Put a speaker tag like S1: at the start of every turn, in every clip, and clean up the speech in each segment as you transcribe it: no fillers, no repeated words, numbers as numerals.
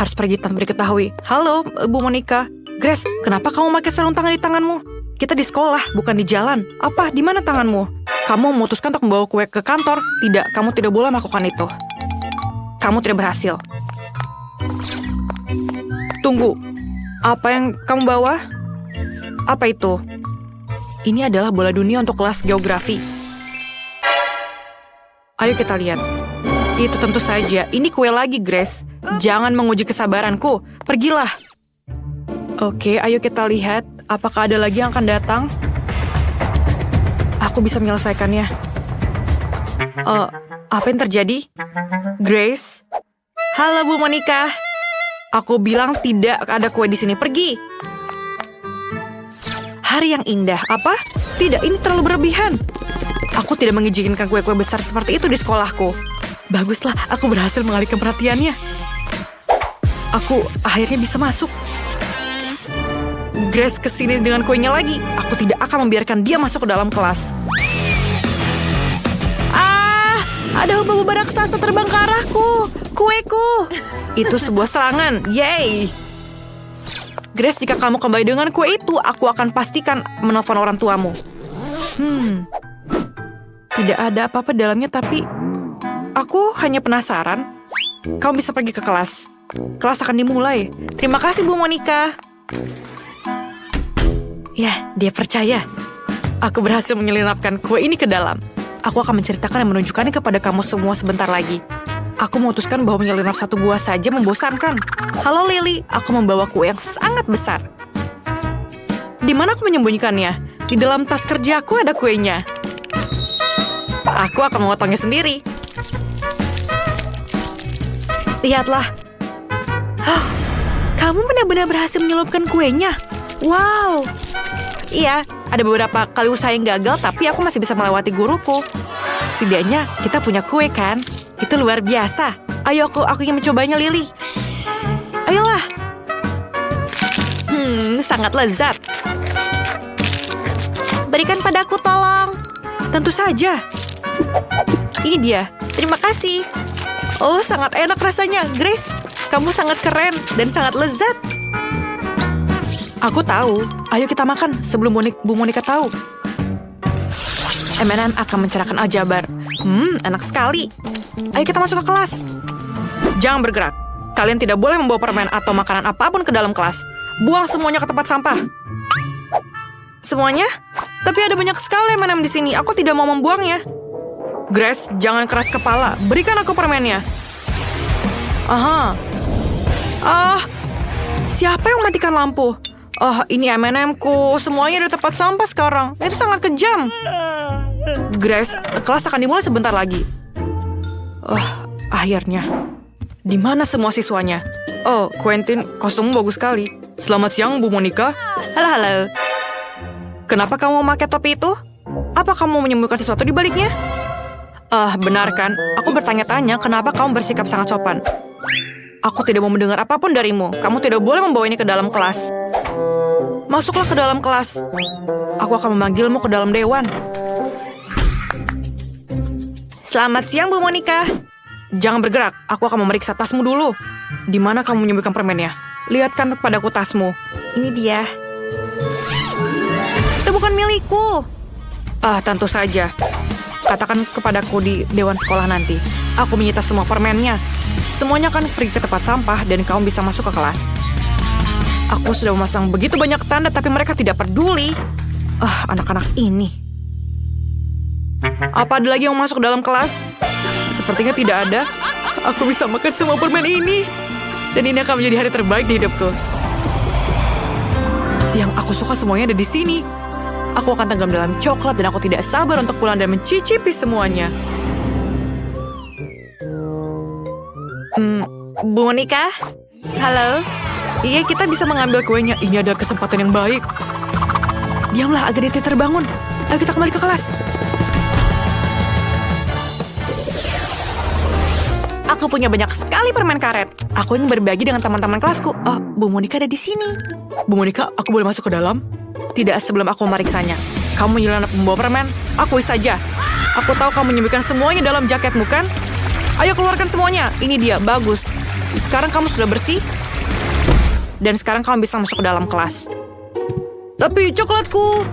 S1: Harus pergi tanpa diketahui. Halo, Bu Monica. Grace, kenapa kamu pakai sarung tangan di tanganmu? Kita di sekolah, bukan di jalan. Apa? Di mana tanganmu? Kamu memutuskan untuk membawa kue ke kantor? Tidak, kamu tidak boleh melakukan itu. Kamu tidak berhasil. Tunggu. Apa yang kamu bawa? Apa itu? Ini adalah bola dunia untuk kelas geografi. Ayo kita lihat. Itu tentu saja. Ini kue lagi, Grace. Jangan menguji kesabaranku. Pergilah. Oke, ayo kita lihat. Apakah ada lagi yang akan datang? Aku bisa menyelesaikannya. Apa yang terjadi? Grace? Halo, Bu Monica. Aku bilang tidak ada kue di sini. Pergi. Hari yang indah. Apa? Tidak, ini terlalu berlebihan. Aku tidak mengizinkan kue-kue besar seperti itu di sekolahku. Baguslah, aku berhasil mengalihkan perhatiannya. Aku akhirnya bisa masuk. Grace kesini dengan kuenya lagi. Aku tidak akan membiarkan dia masuk ke dalam kelas. Ada hubungan raksasa terbang ke arahku. Kueku. Itu sebuah serangan. Yeay. Grace, jika kamu kembali dengan kue itu, aku akan pastikan menelpon orang tuamu. Tidak ada apa-apa dalamnya, tapi aku hanya penasaran. Kamu bisa pergi ke kelas. Kelas akan dimulai. Terima kasih, Bu Monica. Ya, dia percaya. Aku berhasil menyelinapkan kue ini ke dalam. Aku akan menceritakan dan menunjukkannya kepada kamu semua sebentar lagi. Aku memutuskan bahwa menyelinap satu buah saja membosankan. Halo Lily, aku membawa kue yang sangat besar. Di mana aku menyembunyikannya? Di dalam tas kerjaku ada kuenya. Aku akan memotongnya sendiri. Lihatlah. Kamu benar-benar berhasil menyelupkan kuenya. Wow. Iya, ada beberapa kali usaha yang gagal, tapi aku masih bisa melewati guruku. Setidaknya kita punya kue, kan? Itu luar biasa. Ayo, aku ingin mencobanya, Lily. Ayolah. Sangat lezat. Berikan padaku, tolong. Tentu saja. Ini dia. Terima kasih. Oh, sangat enak rasanya. Grace, kamu sangat keren dan sangat lezat. Aku tahu. Ayo kita makan sebelum Bu Monica tahu. M&M akan mencerahkan aljabar. Enak sekali. Ayo kita masuk ke kelas. Jangan bergerak. Kalian tidak boleh membawa permen atau makanan apapun ke dalam kelas. Buang semuanya ke tempat sampah. Semuanya? Tapi ada banyak sekali M&M di sini. Aku tidak mau membuangnya. Grace, jangan keras kepala. Berikan aku permennya. Siapa yang mematikan lampu? Ini M&M-ku. Semuanya di tempat sampah sekarang. Itu sangat kejam. Grace, kelas akan dimulai sebentar lagi. Akhirnya. Di mana semua siswanya? Quentin, kostummu bagus sekali. Selamat siang, Bu Monica. Halo. Kenapa kamu memakai topi itu? Apa kamu menyembunyikan sesuatu di baliknya? Benar kan? Aku bertanya-tanya kenapa kamu bersikap sangat sopan. Aku tidak mau mendengar apapun darimu. Kamu tidak boleh membawa ini ke dalam kelas. Masuklah ke dalam kelas. Aku akan memanggilmu ke dalam dewan. Selamat siang, Bu Monica. Jangan bergerak. Aku akan memeriksa tasmu dulu. Di mana kamu menyembunyikan permennya? Lihatkan padaku tasmu. Ini dia. Itu bukan milikku. Tentu saja. Katakan kepadaku di dewan sekolah nanti. Aku menyita semua permennya. Semuanya akan pergi ke tempat sampah dan kamu bisa masuk ke kelas. Aku sudah memasang begitu banyak tanda tapi mereka tidak peduli. Anak-anak ini. Apa ada lagi yang masuk ke dalam kelas? Sepertinya tidak ada. Aku bisa makan semua permen ini. Dan ini akan menjadi hari terbaik di hidupku. Yang aku suka semuanya ada di sini. Aku akan tenggelam dalam coklat dan aku tidak sabar untuk pulang dan mencicipi semuanya. Bu Monica? Halo? Iya, kita bisa mengambil kuenya. Ini adalah kesempatan yang baik. Diamlah agar dia terbangun. Ayo kita kembali ke kelas. Aku punya banyak sekali permen karet. Aku ingin berbagi dengan teman-teman kelasku. Bu Monica ada di sini. Bu Monica, aku boleh masuk ke dalam? Tidak sebelum aku memeriksanya. Kamu menyelinap membawa permen? Akui saja. Aku tahu kamu menyembunyikan semuanya dalam jaketmu, kan? Ayo keluarkan semuanya. Ini dia, bagus. Sekarang kamu sudah bersih. Dan sekarang kamu bisa masuk ke dalam kelas. Tapi coklatku.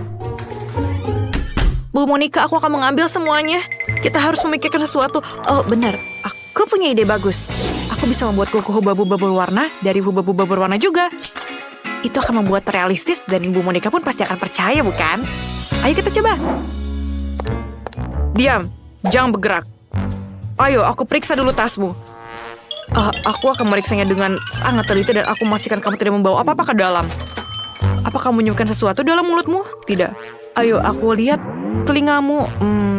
S1: Bu Monica, aku akan mengambil semuanya. Kita harus memikirkan sesuatu. Oh, benar. Aku punya ide bagus. Aku bisa membuat kuku hubba-bubba berwarna dari hubba-bubba berwarna juga. Itu akan membuat realistis dan Bu Monica pun pasti akan percaya, bukan? Ayo kita coba. Diam, jangan bergerak. Ayo, aku periksa dulu tasmu. Aku akan meriksanya dengan sangat teliti dan aku memastikan kamu tidak membawa apa-apa ke dalam. Apa kamu menyimpan sesuatu dalam mulutmu? Tidak. Ayo, aku lihat telingamu.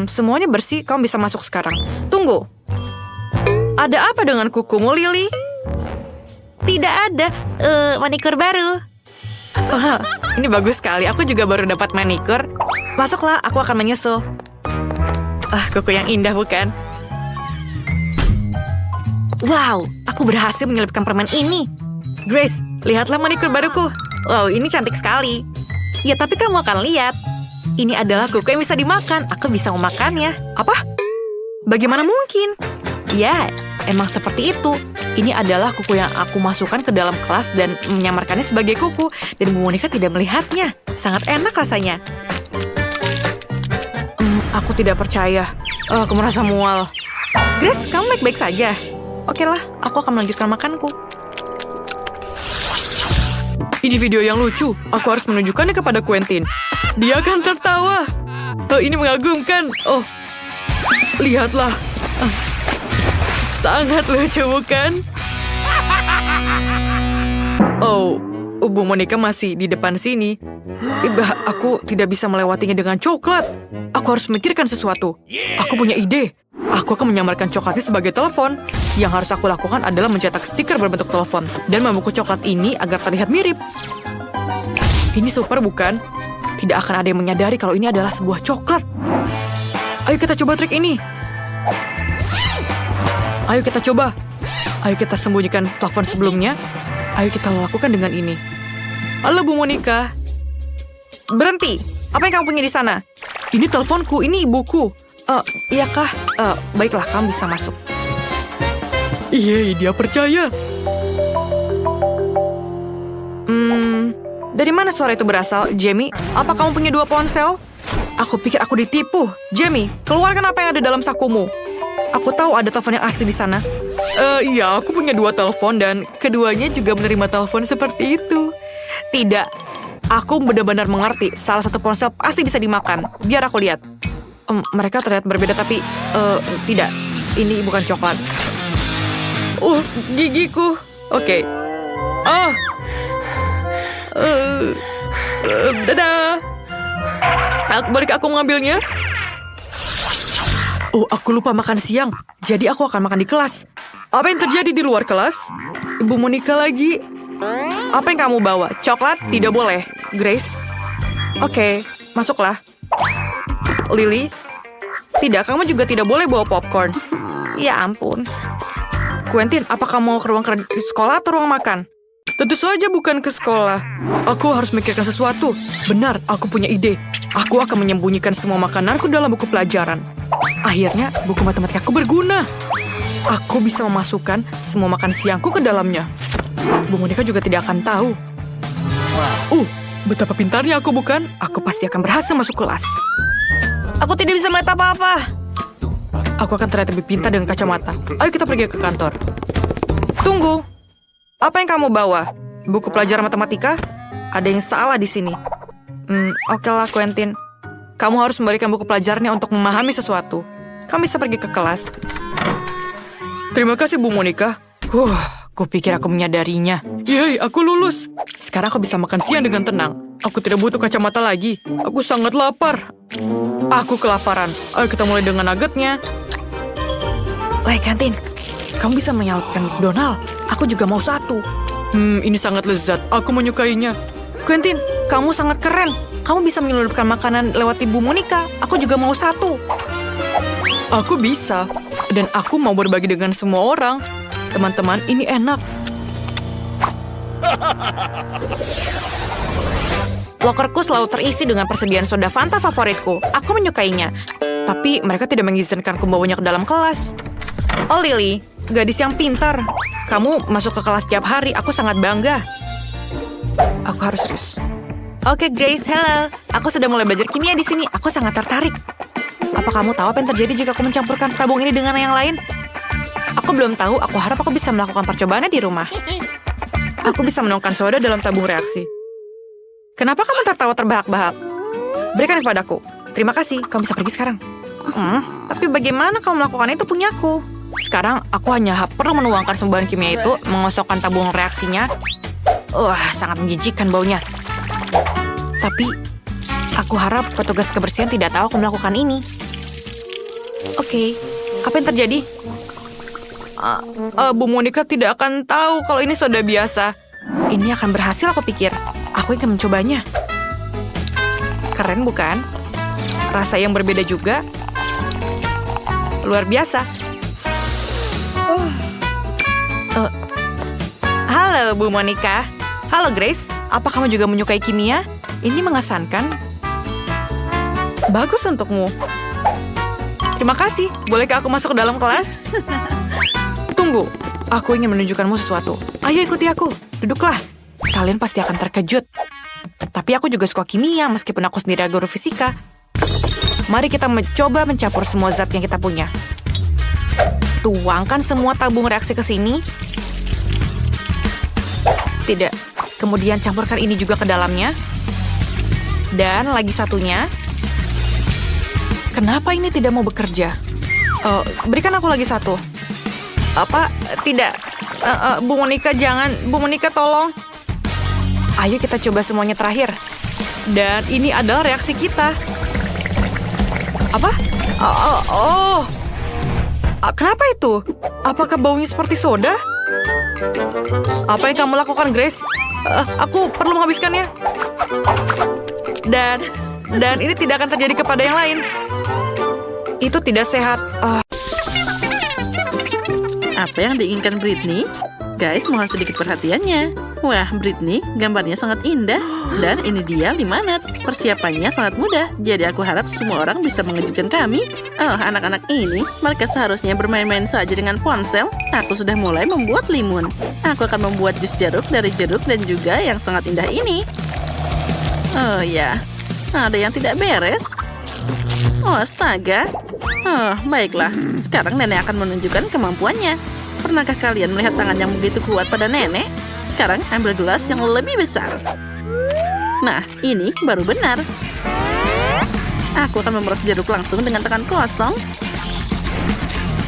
S1: Semuanya bersih, kamu bisa masuk sekarang. Tunggu. Ada apa dengan kukumu, Lily? Tidak ada. Manikur baru. Ini bagus sekali. Aku juga baru dapat manikur. Masuklah, aku akan menyusul. Kuku yang indah, bukan? Wow, aku berhasil menyelipkan permen ini. Grace, lihatlah manikur baruku. Wow, ini cantik sekali. Ya, tapi kamu akan lihat. Ini adalah kuku yang bisa dimakan. Aku bisa memakannya. Apa? Bagaimana mungkin? Ya, emang seperti itu. Ini adalah kuku yang aku masukkan ke dalam kelas dan menyamarkannya sebagai kuku. Dan Bu Monica tidak melihatnya. Sangat enak rasanya. Aku tidak percaya. Aku merasa mual. Grace, kamu baik-baik saja? Oke lah, aku akan melanjutkan makanku. Ini video yang lucu. Aku harus menunjukkannya kepada Quentin. Dia akan tertawa. Ini mengagumkan. Oh, lihatlah. Sangat lucu, bukan? Oh, Bu Monica masih di depan sini. Aku tidak bisa melewatinya dengan coklat. Aku harus memikirkan sesuatu. Aku punya ide. Aku akan menyamarkan coklatnya sebagai telepon. Yang harus aku lakukan adalah mencetak stiker berbentuk telepon dan membungkus coklat ini agar terlihat mirip. Ini super, bukan? Tidak akan ada yang menyadari kalau ini adalah sebuah coklat. Ayo kita coba trik ini. Ayo kita coba. Ayo kita sembunyikan telepon sebelumnya. Ayo kita lakukan dengan ini. Halo Bu Monica. Berhenti. Apa yang kamu punya di sana? Ini teleponku, ini ibuku. Iyakah? Baiklah, kamu bisa masuk. Iya, dia percaya. Dari mana suara itu berasal, Jamie? Apa kamu punya 2 ponsel? Aku pikir aku ditipu. Jamie, keluarkan apa yang ada dalam sakumu. Aku tahu ada telepon yang asli di sana. Iya, aku punya 2 telepon dan keduanya juga menerima telepon seperti itu. Tidak, aku benar-benar mengerti. Salah satu ponsel pasti bisa dimakan. Biar aku lihat. Mereka terlihat berbeda tapi tidak. Ini bukan coklat. Gigiku. Oke. Dadah. Bolehkah aku mengambilnya? Aku lupa makan siang. Jadi aku akan makan di kelas. Apa yang terjadi di luar kelas? Ibu Monica lagi. Apa yang kamu bawa? Coklat? Tidak boleh. Grace? Oke, masuklah. Lily? Tidak, kamu juga tidak boleh bawa popcorn. Ya ampun. Quentin, apa kamu mau ke ruang sekolah atau ruang makan? Tentu saja bukan ke sekolah. Aku harus memikirkan sesuatu. Benar, aku punya ide. Aku akan menyembunyikan semua makananku dalam buku pelajaran. Akhirnya, buku matematikaku berguna. Aku bisa memasukkan semua makan siangku ke dalamnya. Bu Monica juga tidak akan tahu. Betapa pintarnya aku, bukan? Aku pasti akan berhasil masuk kelas. Aku tidak bisa melihat apa-apa. Aku akan terlihat lebih pintar dengan kacamata. Ayo kita pergi ke kantor. Tunggu. Apa yang kamu bawa? Buku pelajaran matematika? Ada yang salah di sini. Oke lah, Quentin. Kamu harus memberikan buku pelajarannya untuk memahami sesuatu. Kamu bisa pergi ke kelas. Terima kasih, Bu Monica. Kupikir aku menyadarinya. Yeay, aku lulus. Sekarang aku bisa makan siang dengan tenang. Aku tidak butuh kacamata lagi. Aku sangat lapar. Aku kelaparan. Ayo kita mulai dengan nuggetnya. Woi, Quentin. Kamu bisa menyalipkan McDonald. Aku juga mau 1. Ini sangat lezat. Aku menyukainya. Quentin, kamu sangat keren. Kamu bisa menyelundupkan makanan lewat Ibu Monica. Aku juga mau 1. Aku bisa. Dan aku mau berbagi dengan semua orang. Teman-teman, ini enak. Lokerku selalu terisi dengan persediaan soda Fanta favoritku. Aku menyukainya. Tapi mereka tidak mengizinkanku membawanya ke dalam kelas. Oh Lily, gadis yang pintar. Kamu masuk ke kelas tiap hari, aku sangat bangga. Aku harus serius. Oke Grace, hello. Aku sudah mulai belajar kimia di sini. Aku sangat tertarik. Apa kamu tahu apa yang terjadi jika aku mencampurkan tabung ini dengan yang lain? Aku belum tahu, aku harap aku bisa melakukan percobaannya di rumah. Aku bisa menuangkan soda dalam tabung reaksi. Kenapa kamu tertawa terbahak-bahak? Berikan kepadaku. Terima kasih, kamu bisa pergi sekarang. Tapi bagaimana kamu melakukan itu punyaku? Sekarang aku hanya perlu menuangkan sembuhan kimia itu, mengosokkan tabung reaksinya. Sangat menjijikkan baunya. Tapi, aku harap petugas kebersihan tidak tahu aku melakukan ini. Oke, apa yang terjadi? Bu Monica tidak akan tahu kalau ini soda biasa. Ini akan berhasil aku pikir. Aku ingin mencobanya. Keren bukan? Rasa yang berbeda juga. Luar biasa. Halo Bu Monica. Halo Grace. Apa kamu juga menyukai kimia? Ini mengesankan. Bagus untukmu. Terima kasih. Bolehkah aku masuk ke dalam kelas? Tunggu. Aku ingin menunjukkanmu sesuatu. Ayo ikuti aku. Duduklah. Kalian pasti akan terkejut. Tapi aku juga suka kimia meskipun aku sendiri guru fisika. Mari kita mencoba mencampur semua zat yang kita punya. Tuangkan semua tabung reaksi ke sini. Tidak. Kemudian campurkan ini juga ke dalamnya. Dan lagi satunya. Kenapa ini tidak mau bekerja? Berikan aku lagi satu. Apa? Tidak. Bu Monica, jangan. Bu Monica, tolong. Ayo kita coba semuanya terakhir. Dan ini adalah reaksi kita. Apa? Kenapa itu? Apakah baunya seperti soda? Apa yang kamu lakukan, Grace? Aku perlu menghabiskannya. Dan ini tidak akan terjadi kepada yang lain. Itu tidak sehat.
S2: Apa yang diinginkan Britney? Guys, mohon sedikit perhatiannya. Wah, Britney, gambarnya sangat indah. Dan ini dia limonade. Persiapannya sangat mudah. Jadi aku harap semua orang bisa mengejutkan kami. Anak-anak ini, mereka seharusnya bermain-main saja dengan ponsel. Aku sudah mulai membuat limun. Aku akan membuat jus jeruk dari jeruk dan juga yang sangat indah ini. Oh ya, ada yang tidak beres. Astaga. Baiklah. Sekarang nenek akan menunjukkan kemampuannya. Pernahkah kalian melihat tangan yang begitu kuat pada nenek? Sekarang ambil gelas yang lebih besar. Nah, ini baru benar. Aku akan memeras jeruk langsung dengan tangan kosong.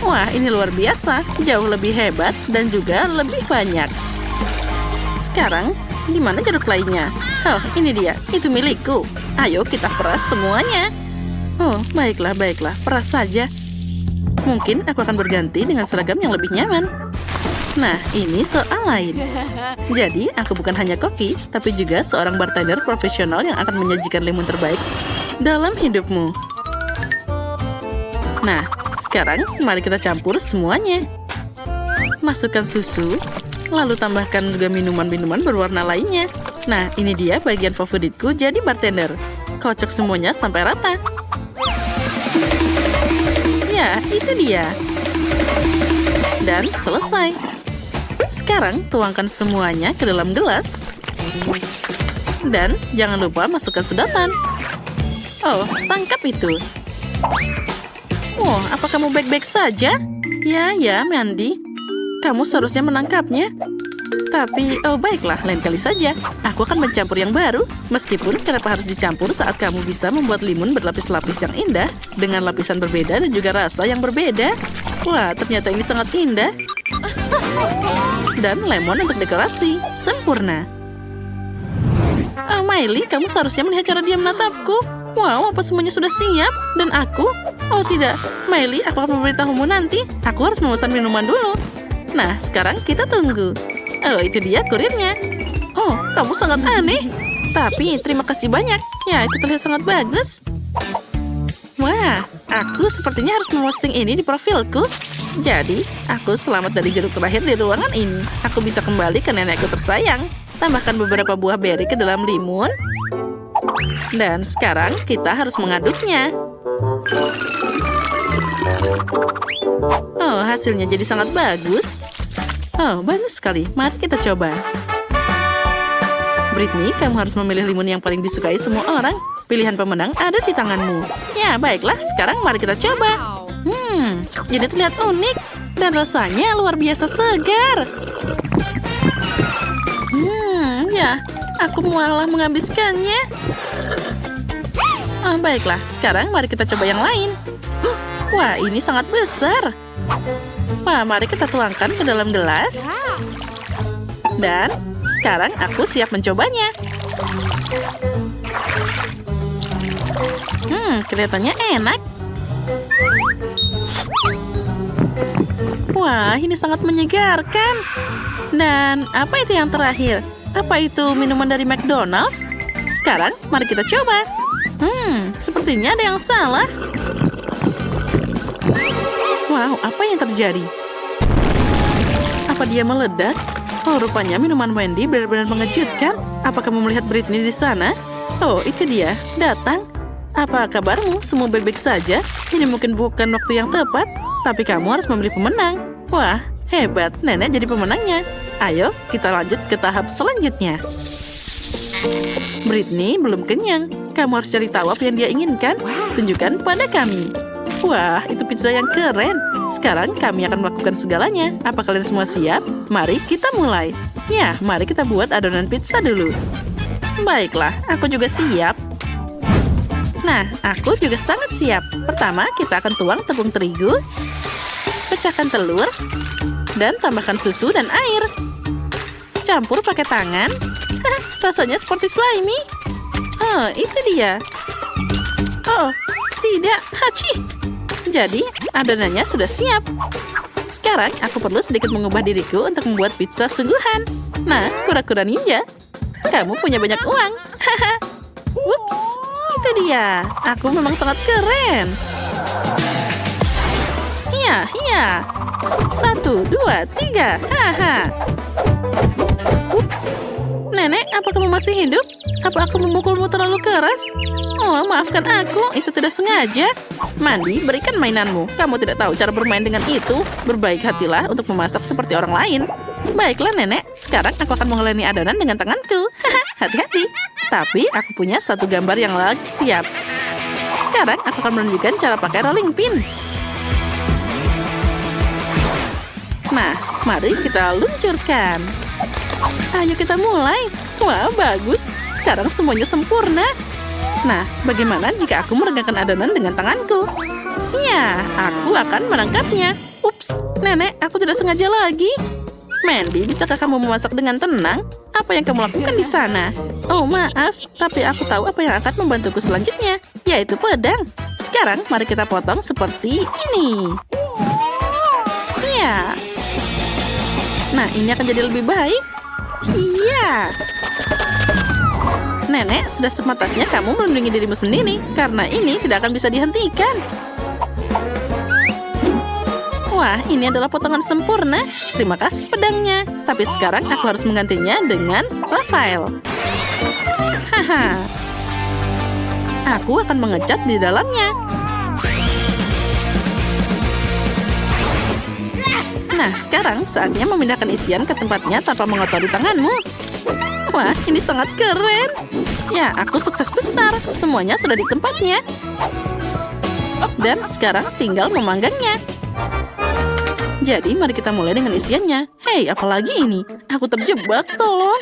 S2: Wah, ini luar biasa. Jauh lebih hebat dan juga lebih banyak. Sekarang, di mana jeruk lainnya? Ini dia. Itu milikku. Ayo kita peras semuanya. Baiklah. Peras saja. Mungkin aku akan berganti dengan seragam yang lebih nyaman. Nah, ini soal lain. Jadi, aku bukan hanya koki, tapi juga seorang bartender profesional yang akan menyajikan limun terbaik dalam hidupmu. Nah, sekarang mari kita campur semuanya. Masukkan susu, lalu tambahkan juga minuman-minuman berwarna lainnya. Nah, ini dia bagian favoritku jadi bartender. Kocok semuanya sampai rata. Ya, itu dia. Dan selesai. Sekarang tuangkan semuanya ke dalam gelas. Dan jangan lupa masukkan sedotan. Tangkap itu. Apa kamu baik-baik saja? Ya, Mandy. Kamu seharusnya menangkapnya. Tapi, baiklah, lain kali saja. Aku akan mencampur yang baru. Meskipun kenapa harus dicampur saat kamu bisa membuat limun berlapis-lapis yang indah dengan lapisan berbeda dan juga rasa yang berbeda. Wah, ternyata ini sangat indah. Dan lemon untuk dekorasi. Sempurna. Miley, kamu seharusnya melihat cara dia menatapku. Wow, apa semuanya sudah siap? Dan aku? Oh tidak, Miley, aku akan memberitahumu nanti. Aku harus memesan minuman dulu. Nah, sekarang kita tunggu. Itu dia kurirnya. Kamu sangat aneh. Tapi terima kasih banyak. Ya, itu terlihat sangat bagus. Wah, aku sepertinya harus memposting ini di profilku. Jadi, aku selamat dari jeruk terakhir di ruangan ini. Aku bisa kembali ke nenekku tersayang. Tambahkan beberapa buah beri ke dalam limun. Dan sekarang kita harus mengaduknya. Oh, hasilnya jadi sangat bagus. Oh, bagus sekali. Mari kita coba. Britney, kamu harus memilih limun yang paling disukai semua orang. Pilihan pemenang ada di tanganmu. Ya, baiklah. Sekarang mari kita coba. Jadi terlihat unik. Dan rasanya luar biasa segar. Ya, aku malah menghabiskannya. Oh, baiklah. Sekarang mari kita coba yang lain. Wah, ini sangat besar. Wah, mari kita tuangkan ke dalam gelas. Dan sekarang aku siap mencobanya. Kelihatannya enak. Wah, ini sangat menyegarkan. Dan apa itu yang terakhir? Apa itu minuman dari McDonald's? Sekarang mari kita coba. Sepertinya ada yang salah. Wow, apa yang terjadi? Apa dia meledak? Oh, rupanya minuman Wendy benar-benar mengejutkan. Apa kamu melihat Britney di sana? Oh, itu dia. Datang. Apa kabarmu? Semua baik-baik saja? Ini mungkin bukan waktu yang tepat, tapi kamu harus memilih pemenang. Wah, hebat. Nenek jadi pemenangnya. Ayo, kita lanjut ke tahap selanjutnya. Britney belum kenyang. Kamu harus cari tahu apa yang dia inginkan. Tunjukkan pada kami. Wah, itu pizza yang keren. Sekarang kami akan melakukan segalanya. Apa kalian semua siap? Mari kita mulai. Ya, mari kita buat adonan pizza dulu. Baiklah, aku juga siap. Nah, aku juga sangat siap. Pertama, kita akan tuang tepung terigu, pecahkan telur, dan tambahkan susu dan air. Campur pakai tangan. Rasanya seperti slimy. Oh, itu dia. Oh, tidak. Hachi. Jadi, adonannya sudah siap. Sekarang, aku perlu sedikit mengubah diriku untuk membuat pizza sungguhan. Nah, kura-kura ninja. Kamu punya banyak uang. Haha. Ups, itu dia. Aku memang sangat keren. Iya, iya. 1, 2, 3. Haha. Ups. Nenek, apa kamu masih hidup? Apa aku memukulmu terlalu keras? Oh, maafkan aku. Itu tidak sengaja. Mandi, berikan mainanmu. Kamu tidak tahu cara bermain dengan itu. Berbaik hatilah untuk memasak seperti orang lain. Baiklah, Nenek. Sekarang aku akan menguleni adonan dengan tanganku. Hati-hati. Tapi aku punya satu gambar yang lagi siap. Sekarang aku akan menunjukkan cara pakai rolling pin. Nah, mari kita luncurkan. Ayo kita mulai. Wah, bagus. Sekarang semuanya sempurna. Nah, bagaimana jika aku meregangkan adonan dengan tanganku? Ya, aku akan menangkapnya. Ups, Nenek, aku tidak sengaja lagi. Mandy, bisakah kamu memasak dengan tenang? Apa yang kamu lakukan di sana? Oh, maaf, tapi aku tahu apa yang akan membantuku selanjutnya, yaitu pedang. Sekarang, mari kita potong seperti ini. Ya. Nah, ini akan jadi lebih baik. Iya. Nenek, sudah sepantasnya kamu melindungi dirimu sendiri, karena ini tidak akan bisa dihentikan. Wah, ini adalah potongan sempurna. Terima kasih pedangnya. Tapi sekarang aku harus menggantinya dengan Rafael. Haha. Aku akan mengecat di dalamnya. Nah, sekarang saatnya memindahkan isian ke tempatnya tanpa mengotori tanganmu. Wah, ini sangat keren. Ya, aku sukses besar. Semuanya sudah di tempatnya. Dan sekarang tinggal memanggangnya. Jadi, mari kita mulai dengan isiannya. Hei, apalagi ini? Aku terjebak, tolong.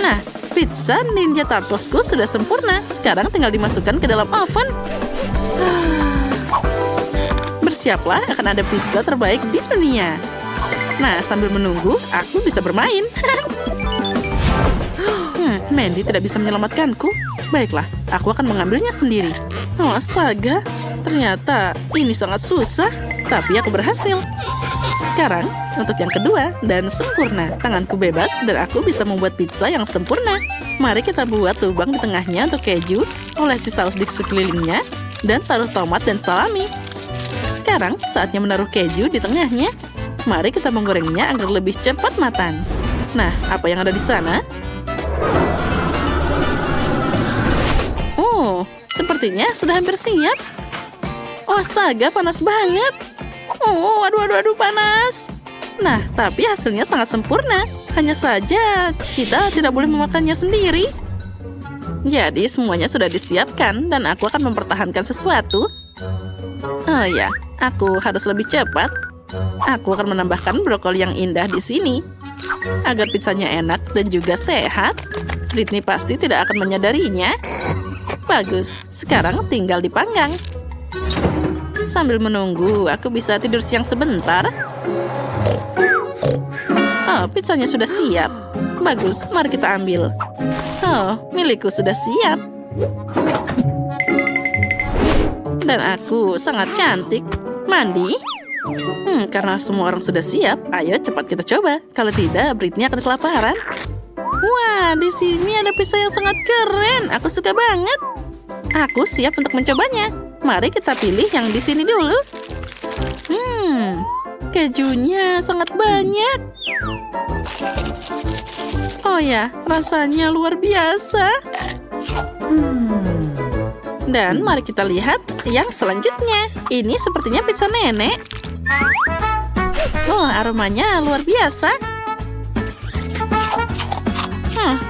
S2: Nah, pizza Ninja Turtlesku sudah sempurna. Sekarang tinggal dimasukkan ke dalam oven. Bersiaplah, akan ada pizza terbaik di dunia. Nah, sambil menunggu, aku bisa bermain. Mandy tidak bisa menyelamatkanku. Baiklah, aku akan mengambilnya sendiri. Oh, astaga. Ternyata ini sangat susah. Tapi aku berhasil. Sekarang, untuk yang kedua dan sempurna. Tanganku bebas dan aku bisa membuat pizza yang sempurna. Mari kita buat lubang di tengahnya untuk keju, olesi saus di sekelilingnya, dan taruh tomat dan salami. Sekarang, saatnya menaruh keju di tengahnya. Mari kita menggorengnya agar lebih cepat matang. Nah, apa yang ada di sana? Oh, sepertinya sudah hampir siap. Oh, astaga, panas banget. Oh, aduh, panas. Nah, tapi hasilnya sangat sempurna. Hanya saja, kita tidak boleh memakannya sendiri. Jadi, semuanya sudah disiapkan dan aku akan mempertahankan sesuatu. Oh ya, aku harus lebih cepat. Aku akan menambahkan brokoli yang indah di sini. Agar pizzanya enak dan juga sehat. Britney pasti tidak akan menyadarinya. Bagus, sekarang tinggal dipanggang. Sambil menunggu, aku bisa tidur siang sebentar. Oh, pizzanya sudah siap. Bagus, mari kita ambil. Oh, milikku sudah siap. Dan aku sangat cantik. Mandi? Karena semua orang sudah siap, ayo cepat kita coba. Kalau tidak, Britney akan kelaparan. Wah, di sini ada pizza yang sangat keren. Aku suka banget. Aku siap untuk mencobanya. Mari kita pilih yang di sini dulu. Kejunya sangat banyak. Oh ya, rasanya luar biasa. Dan mari kita lihat yang selanjutnya. Ini sepertinya pizza nenek. Oh, aromanya luar biasa.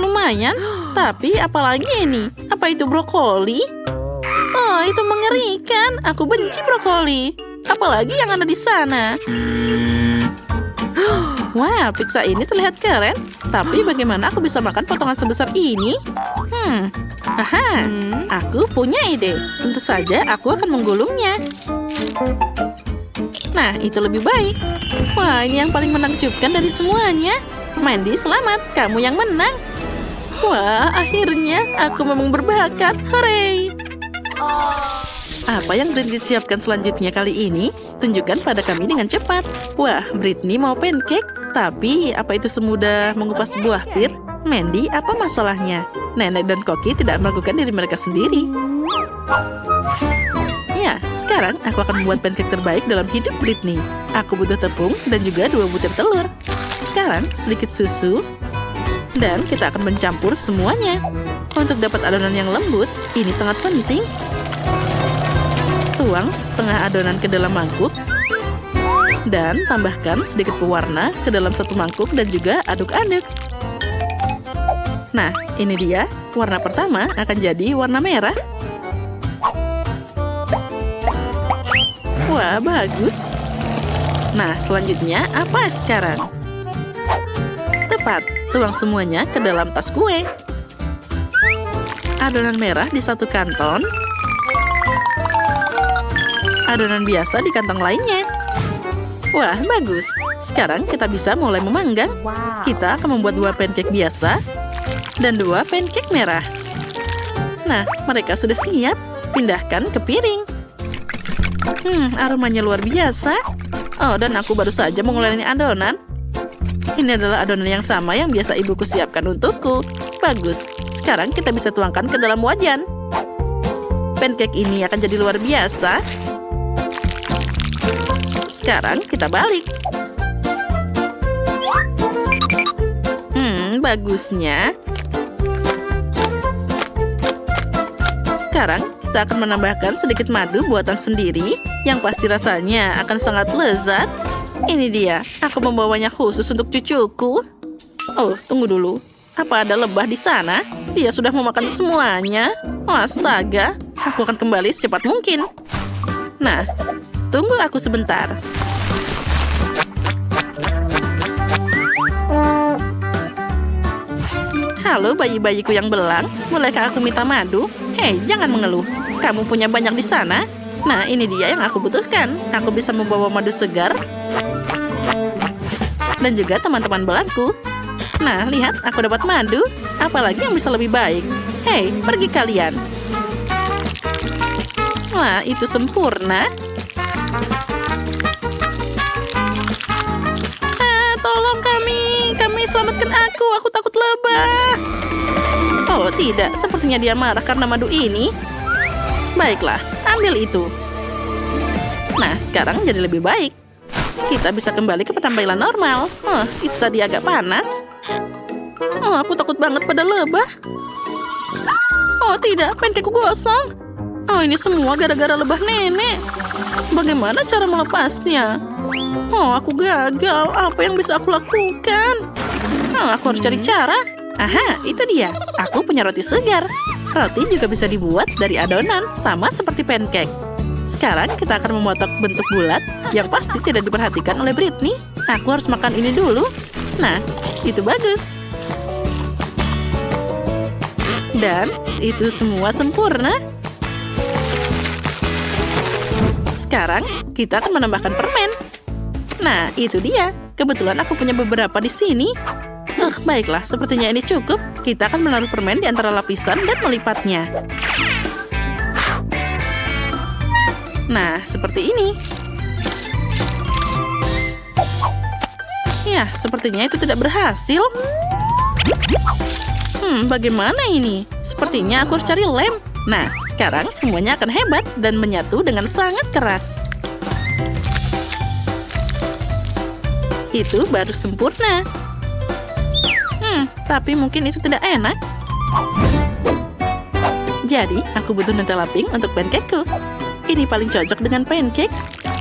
S2: Lumayan. Tapi apalagi ini? Apa itu brokoli? Oh, itu mengerikan. Aku benci brokoli. Apalagi yang ada di sana. Wah, pizza ini terlihat keren. Tapi bagaimana aku bisa makan potongan sebesar ini? Aha, aku punya ide. Tentu saja aku akan menggulungnya. Nah, itu lebih baik. Wah, ini yang paling menakjubkan dari semuanya. Mandy, selamat. Kamu yang menang. Wah, akhirnya aku memang berbakat. Hooray! Apa yang Britney siapkan selanjutnya kali ini? Tunjukkan pada kami dengan cepat. Wah, Britney mau pancake. Tapi, apa itu semudah mengupas buah pir? Mandy, apa masalahnya? Nenek dan Koki tidak melakukan diri mereka sendiri. Ya, sekarang aku akan membuat pancake terbaik dalam hidup Britney. Aku butuh tepung dan juga 2 butir telur. Sekarang, sedikit susu. Dan kita akan mencampur semuanya. Untuk dapat adonan yang lembut, ini sangat penting. Tuang setengah adonan ke dalam mangkuk. Dan tambahkan sedikit pewarna ke dalam satu mangkuk dan juga aduk-aduk. Nah, ini dia. Warna pertama akan jadi warna merah. Wah, bagus. Nah, selanjutnya apa sekarang? Tepat, tuang semuanya ke dalam tas kue. Adonan merah di satu kantong. Adonan biasa di kantong lainnya. Wah, bagus. Sekarang kita bisa mulai memanggang. Kita akan membuat 2 pancake biasa dan 2 pancake merah. Nah, mereka sudah siap. Pindahkan ke piring. Aromanya luar biasa. Oh, dan aku baru saja menguleni adonan. Ini adalah adonan yang sama yang biasa ibuku siapkan untukku. Bagus. Sekarang kita bisa tuangkan ke dalam wajan. Pancake ini akan jadi luar biasa. Sekarang kita balik. Bagusnya. Sekarang kita akan menambahkan sedikit madu buatan sendiri yang pasti rasanya akan sangat lezat. Ini dia, aku membawanya khusus untuk cucuku. Oh, tunggu dulu. Apa ada lebah di sana? Dia sudah memakan semuanya. Oh, astaga, aku akan kembali secepat mungkin. Nah, tunggu aku sebentar. Halo bayi-bayiku yang belang, bolehkah aku minta madu? Hei, jangan mengeluh. Kamu punya banyak di sana. Nah, ini dia yang aku butuhkan. Aku bisa membawa madu segar. Dan juga teman-teman belangku. Nah, lihat, aku dapat madu. Apalagi yang bisa lebih baik. Hei, pergi kalian. Wah, itu sempurna. Tolong kami selamatkan aku takut lebah. Oh tidak, sepertinya dia marah karena madu ini. Baiklah, ambil itu. Nah, sekarang jadi lebih baik. Kita bisa kembali ke penampilan normal. Oh, itu tadi agak panas. Oh, aku takut banget pada lebah. Oh tidak, pancakeku gosong. Oh, ini semua gara-gara lebah nenek. Bagaimana cara melepasnya? Oh, aku gagal. Apa yang bisa aku lakukan? Oh, aku harus cari cara. Aha, itu dia. Aku punya roti segar. Roti juga bisa dibuat dari adonan, sama seperti pancake. Sekarang kita akan memotong bentuk bulat yang pasti tidak diperhatikan oleh Britney. Aku harus makan ini dulu. Nah, itu bagus. Dan itu semua sempurna. Sekarang kita akan menambahkan permen. Nah, itu dia. Kebetulan aku punya beberapa di sini. Baiklah, sepertinya ini cukup. Kita akan menaruh permen di antara lapisan dan melipatnya. Nah, seperti ini. Ya, sepertinya itu tidak berhasil. Bagaimana ini? Sepertinya aku harus cari lem. Nah, sekarang semuanya akan hebat dan menyatu dengan sangat keras. Itu baru sempurna. Tapi mungkin itu tidak enak. Jadi, aku butuh Nutella pink untuk pancakeku. Ini paling cocok dengan pancake.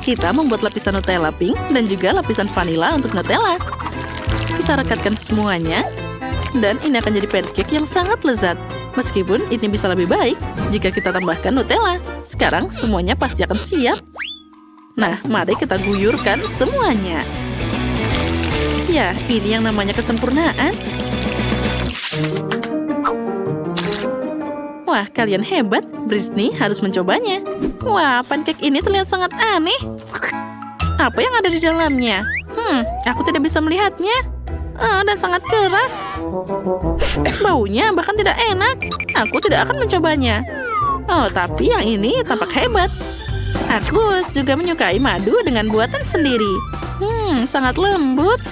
S2: Kita membuat lapisan Nutella pink dan juga lapisan vanilla untuk Nutella. Kita rekatkan semuanya. Dan ini akan jadi pancake yang sangat lezat. Meskipun ini bisa lebih baik jika kita tambahkan Nutella. Sekarang semuanya pasti akan siap. Nah, mari kita guyurkan semuanya. Ya, ini yang namanya kesempurnaan. Wah, kalian hebat. Britney harus mencobanya. Wah, pancake ini terlihat sangat aneh. Apa yang ada di dalamnya? Aku tidak bisa melihatnya. Dan sangat keras. Baunya bahkan tidak enak. Aku tidak akan mencobanya. Oh, tapi yang ini tampak hebat. Aku juga menyukai madu dengan buatan sendiri. Sangat lembut.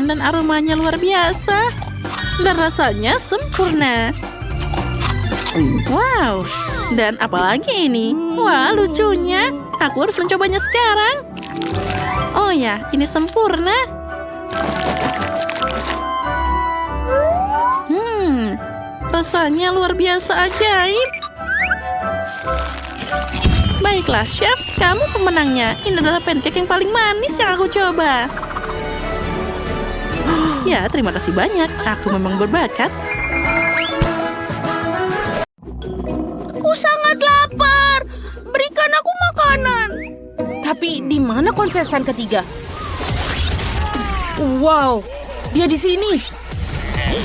S2: Dan aromanya luar biasa. Dan rasanya sempurna. Wow. Dan apalagi ini? Wah, lucunya. Aku harus mencobanya sekarang. Oh ya, ini sempurna. Rasanya luar biasa ajaib. Baiklah, chef, kamu pemenangnya. Ini adalah pancake yang paling manis yang aku coba. Ya, terima kasih banyak. Aku memang berbakat.
S3: Aku sangat lapar. Berikan aku makanan. Tapi di mana konsesan ketiga? Wow, dia di sini.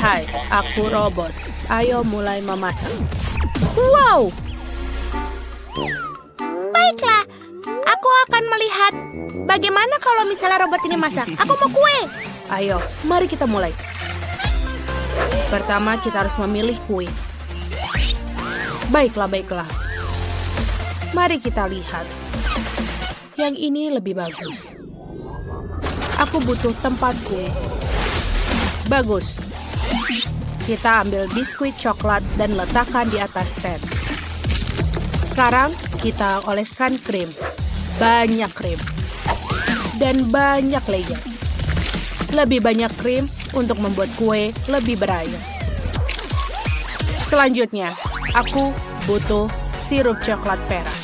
S3: Hai, aku robot. Ayo mulai memasak. Wow. Baiklah, aku akan melihat. Bagaimana kalau misalnya robot ini masak? Aku mau kue. Ayo, mari kita mulai. Pertama, kita harus memilih kue. Baiklah. Mari kita lihat. Yang ini lebih bagus. Aku butuh tempat kue. Bagus. Kita ambil biskuit coklat dan letakkan di atas stand. Sekarang kita oleskan krim. Banyak krim. Dan banyak layer. Lebih banyak krim untuk membuat kue lebih beraya. Selanjutnya, aku butuh sirup coklat merah.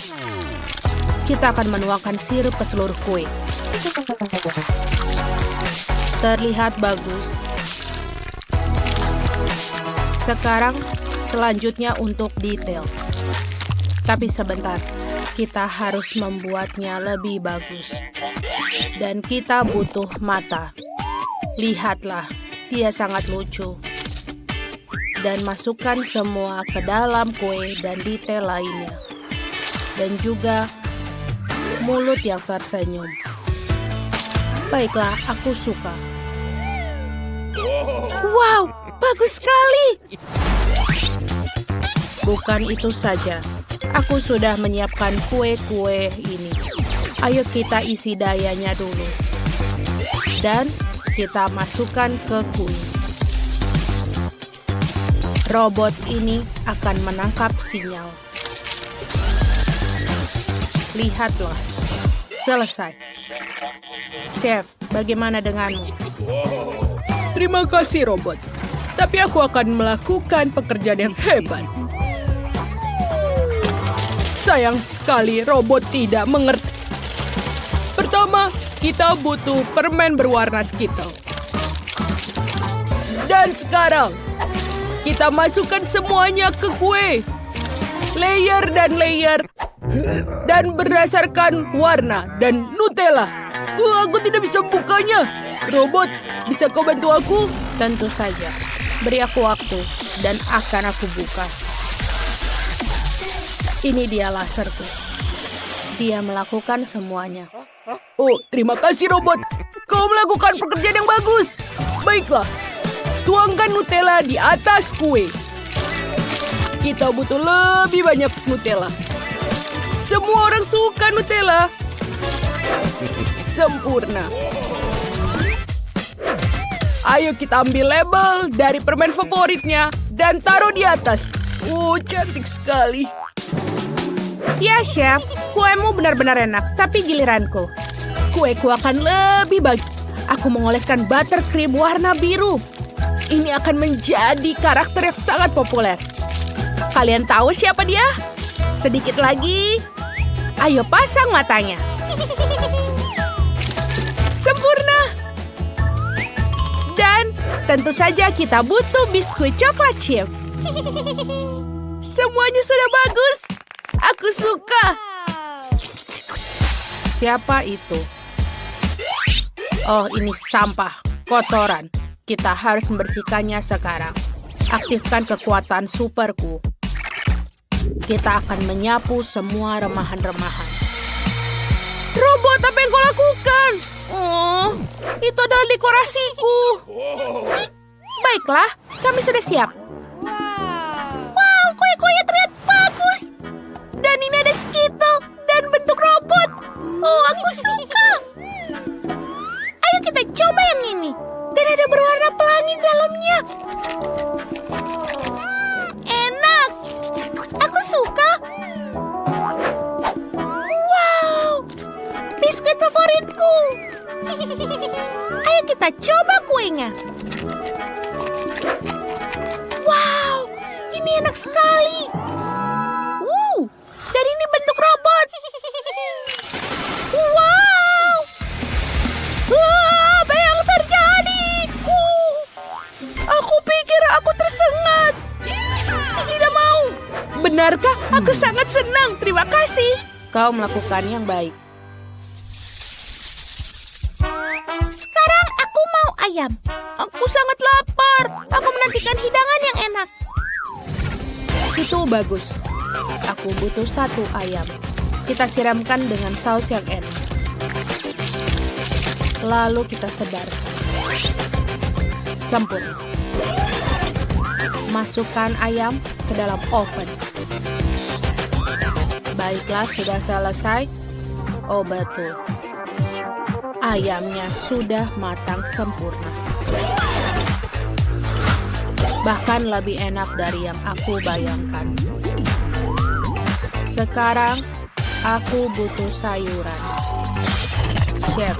S3: Kita akan menuangkan sirup ke seluruh kue. Terlihat bagus. Sekarang, selanjutnya untuk detail. Tapi sebentar, kita harus membuatnya lebih bagus. Dan kita butuh mata. Lihatlah, dia sangat lucu. Dan masukkan semua ke dalam kue dan detail lainnya. Dan juga mulut yang tersenyum. Baiklah, aku suka. Wow, bagus sekali. Bukan itu saja. Aku sudah menyiapkan kue-kue ini. Ayo kita isi dayanya dulu. Dan kita masukkan ke kue. Robot ini akan menangkap sinyal. Lihatlah. Selesai. Chef, bagaimana denganmu?
S4: Terima kasih, robot.
S3: Tapi aku akan melakukan pekerjaan yang hebat. Sayang sekali robot tidak mengerti. Pertama, kita butuh permen berwarna Skittle. Dan sekarang, kita masukkan semuanya ke kue. Layer dan layer. Dan berdasarkan warna dan Nutella. Aku tidak bisa membukanya. Robot, bisa kau bantu aku? Tentu saja. Beri aku waktu dan akan aku buka. Ini dia laserku. Dia melakukan semuanya. Oh, terima kasih robot. Kau melakukan pekerjaan yang bagus. Baiklah, tuangkan Nutella di atas kue. Kita butuh lebih banyak Nutella. Semua orang suka Nutella. Sempurna. Ayo kita ambil label dari permen favoritnya dan taruh di atas. Oh, cantik sekali. Ya, Chef. Kuemu benar-benar enak, tapi giliranku. Kueku akan lebih bagus. Aku mengoleskan buttercream warna biru. Ini akan menjadi karakter yang sangat populer. Kalian tahu siapa dia? Sedikit lagi. Ayo pasang matanya. Sempurna. Dan tentu saja kita butuh biskuit coklat chip. Semuanya sudah bagus. Aku suka. Siapa itu? Oh, ini sampah, kotoran. Kita harus membersihkannya sekarang. Aktifkan kekuatan superku. Kita akan menyapu semua remahan-remahan. Robot, apa yang kau lakukan? Oh, itu adalah dekorasiku. Baiklah, kami sudah siap. Wow, kue-kuenya terlihat bagus. Dan ini ada Skittle dan bentuk robot. Oh, aku suka. Ayo kita coba yang ini. Dan ada berwarna pelangi dalamnya. Enak. Aku suka. Wow, biskuit favoritku. Ayo kita coba kuenya. Wow, ini enak sekali. Dan ini bentuk robot. Wow. Apa yang terjadi? Aku pikir aku tersengat. Tidak mau. Benarkah? Aku sangat senang. Terima kasih. Kau melakukan yang baik. Sekarang aku mau ayam. Aku sangat lapar. Aku menantikan hidangan yang enak. Itu bagus. Aku butuh 1 ayam. Kita siramkan dengan saus yang enak. Lalu kita sebarkan. Sempurna. Masukkan ayam ke dalam oven. Baiklah, sudah selesai. Oh, betul. Ayamnya sudah matang sempurna. Bahkan lebih enak dari yang aku bayangkan. Sekarang, aku butuh sayuran. Chef,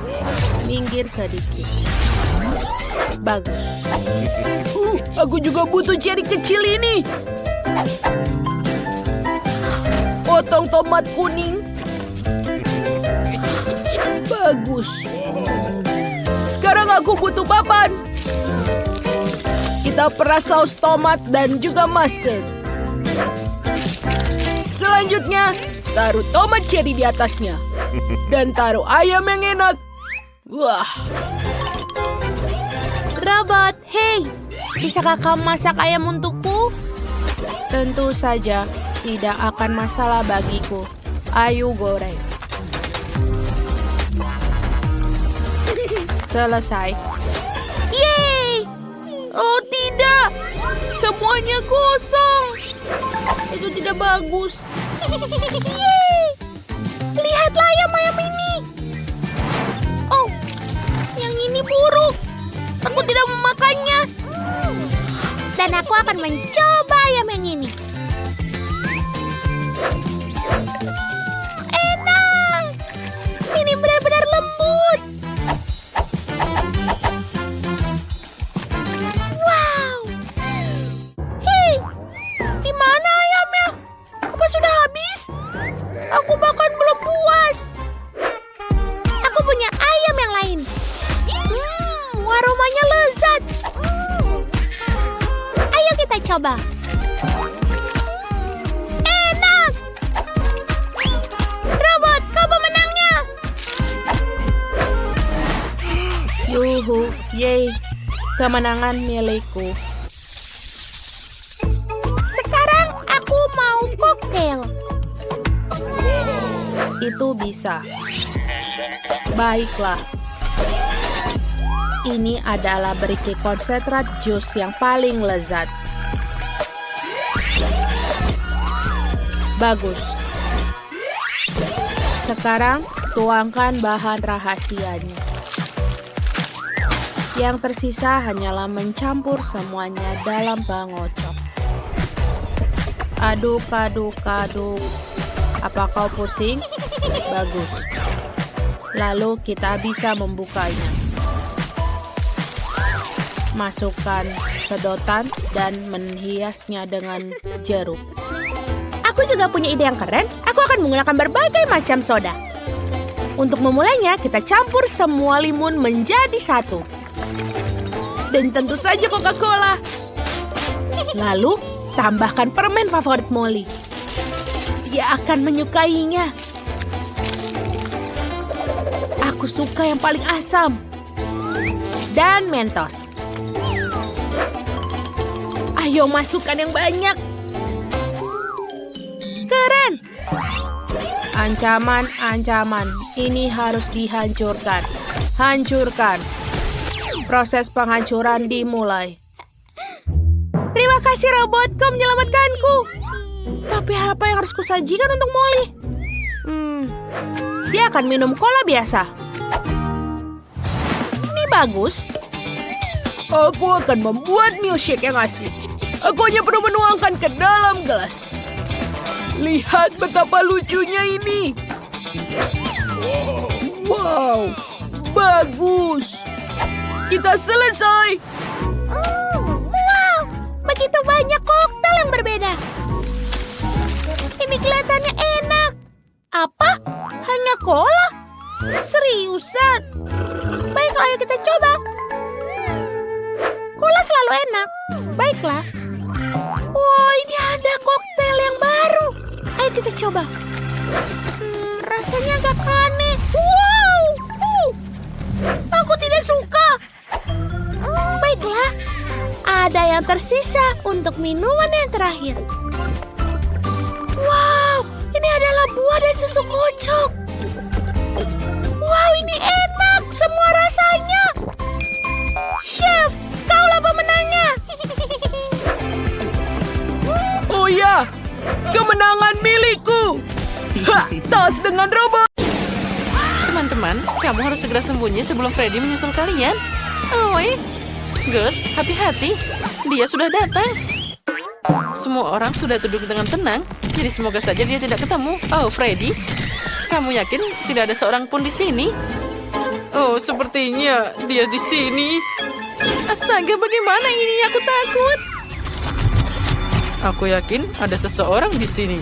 S3: minggir sedikit. Bagus. Aku juga butuh cherry kecil ini. Potong tomat kuning. Bagus. Sekarang aku butuh papan. Kita peras saus tomat dan juga mustard. Selanjutnya, taruh tomat cherry di atasnya. Dan taruh ayam yang enak. Wah. Robot, hey. Bisakah kamu masak ayam untukku? Tentu saja, tidak akan masalah bagiku. Ayo goreng. Selesai. Yeay! Oh tidak, semuanya kosong. Itu tidak bagus. Yeay! Lihatlah ayam-ayam ini. Oh, yang ini buruk. Aku tidak memakannya. Dan aku akan mencoba ayam yang ini. Enak. Ini benar-benar lembut. Wow, coba. Enak! Robot, kau pemenangnya! Yuhu, yeay. Kemenangan milikku. Sekarang aku mau koktail. Itu bisa. Baiklah. Ini adalah berisi konsentrat jus yang paling lezat. Bagus. Sekarang tuangkan bahan rahasianya. Yang tersisa hanyalah mencampur semuanya dalam pengocok. Aduk, aduk, aduk. Apa kau pusing? Bagus. Lalu kita bisa membukanya. Masukkan sedotan dan menghiasnya dengan jeruk. Aku juga punya ide yang keren. Aku akan menggunakan berbagai macam soda. Untuk memulainya, kita campur semua limun menjadi satu. Dan tentu saja Coca-Cola. Lalu, tambahkan permen favorit Molly. Dia akan menyukainya. Aku suka yang paling asam. Dan Mentos. Ayo masukkan yang banyak. Keren. Ancaman. Ini harus dihancurkan. Hancurkan. Proses penghancuran dimulai. Terima kasih robot, kau menyelamatkanku. Tapi apa yang harus kusajikan untuk Molly? Dia akan minum cola biasa. Ini bagus. Aku akan membuat milkshake yang asli. Aku hanya perlu menuangkan ke dalam gelas. Lihat betapa lucunya ini. Wow, bagus. Kita selesai. Wow, begitu banyak koktail yang berbeda. Ini kelihatannya enak. Apa? Hanya cola? Seriusan? Baiklah, ayo kita coba. Cola selalu enak. Baiklah. Wow, ini ada koktail yang baru. Ayo kita coba. Rasanya agak aneh. Wow. Aku tidak suka. Baiklah. Ada yang tersisa untuk minuman yang terakhir. Wow, ini adalah buah dan susu kocok. Wow, ini enak semua rasanya. Chef, kaulah pemenangnya. Oh ya, kemenangan milikku. Tas dengan robot.
S2: Teman-teman, kamu harus segera sembunyi sebelum Freddy menyusul kalian. Oi, Gus, hati-hati. Dia sudah datang. Semua orang sudah duduk dengan tenang, jadi semoga saja dia tidak ketemu. Oh, Freddy, kamu yakin tidak ada seorang pun di sini? Oh, sepertinya dia di sini. Astaga, bagaimana ini? Aku takut. Aku yakin ada seseorang di sini.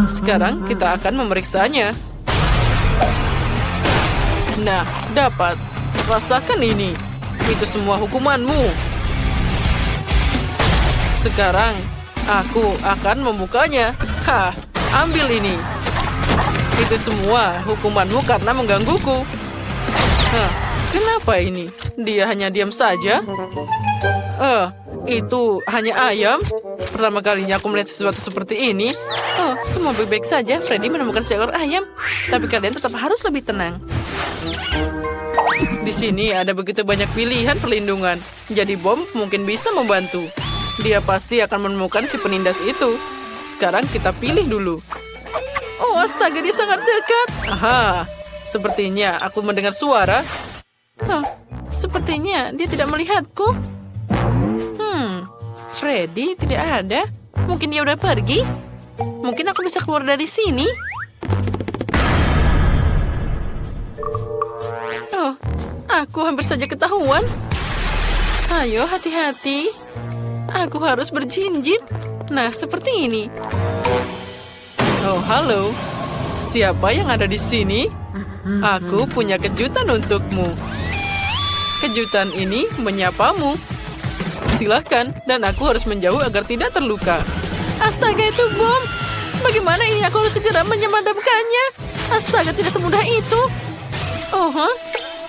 S2: Sekarang kita akan memeriksanya. Nah, dapat. Rasakan ini. Itu semua hukumanmu. Sekarang, aku akan membukanya. Ambil ini. Itu semua hukumanmu karena menggangguku. Kenapa ini? Dia hanya diam saja. Itu hanya ayam. Pertama kalinya aku melihat sesuatu seperti ini. Oh, semua baik-baik saja. Freddy menemukan seekor ayam. Tapi kalian tetap harus lebih tenang. Di sini ada begitu banyak pilihan perlindungan. Jadi bom mungkin bisa membantu. Dia pasti akan menemukan si penindas itu. Sekarang kita pilih dulu. Oh, astaga, dia sangat dekat. Aha, sepertinya aku mendengar suara. Sepertinya dia tidak melihatku. Freddy tidak ada. Mungkin dia udah pergi. Mungkin aku bisa keluar dari sini. Oh, aku hampir saja ketahuan. Ayo, hati-hati. Aku harus berjinjit. Nah, seperti ini. Oh, halo. Siapa yang ada di sini? Aku punya kejutan untukmu. Kejutan ini menyapamu. Silahkan, dan aku harus menjauh agar tidak terluka. Astaga, itu bom. Bagaimana ini? Aku harus segera memadamkannya. Astaga, tidak semudah itu. Oh,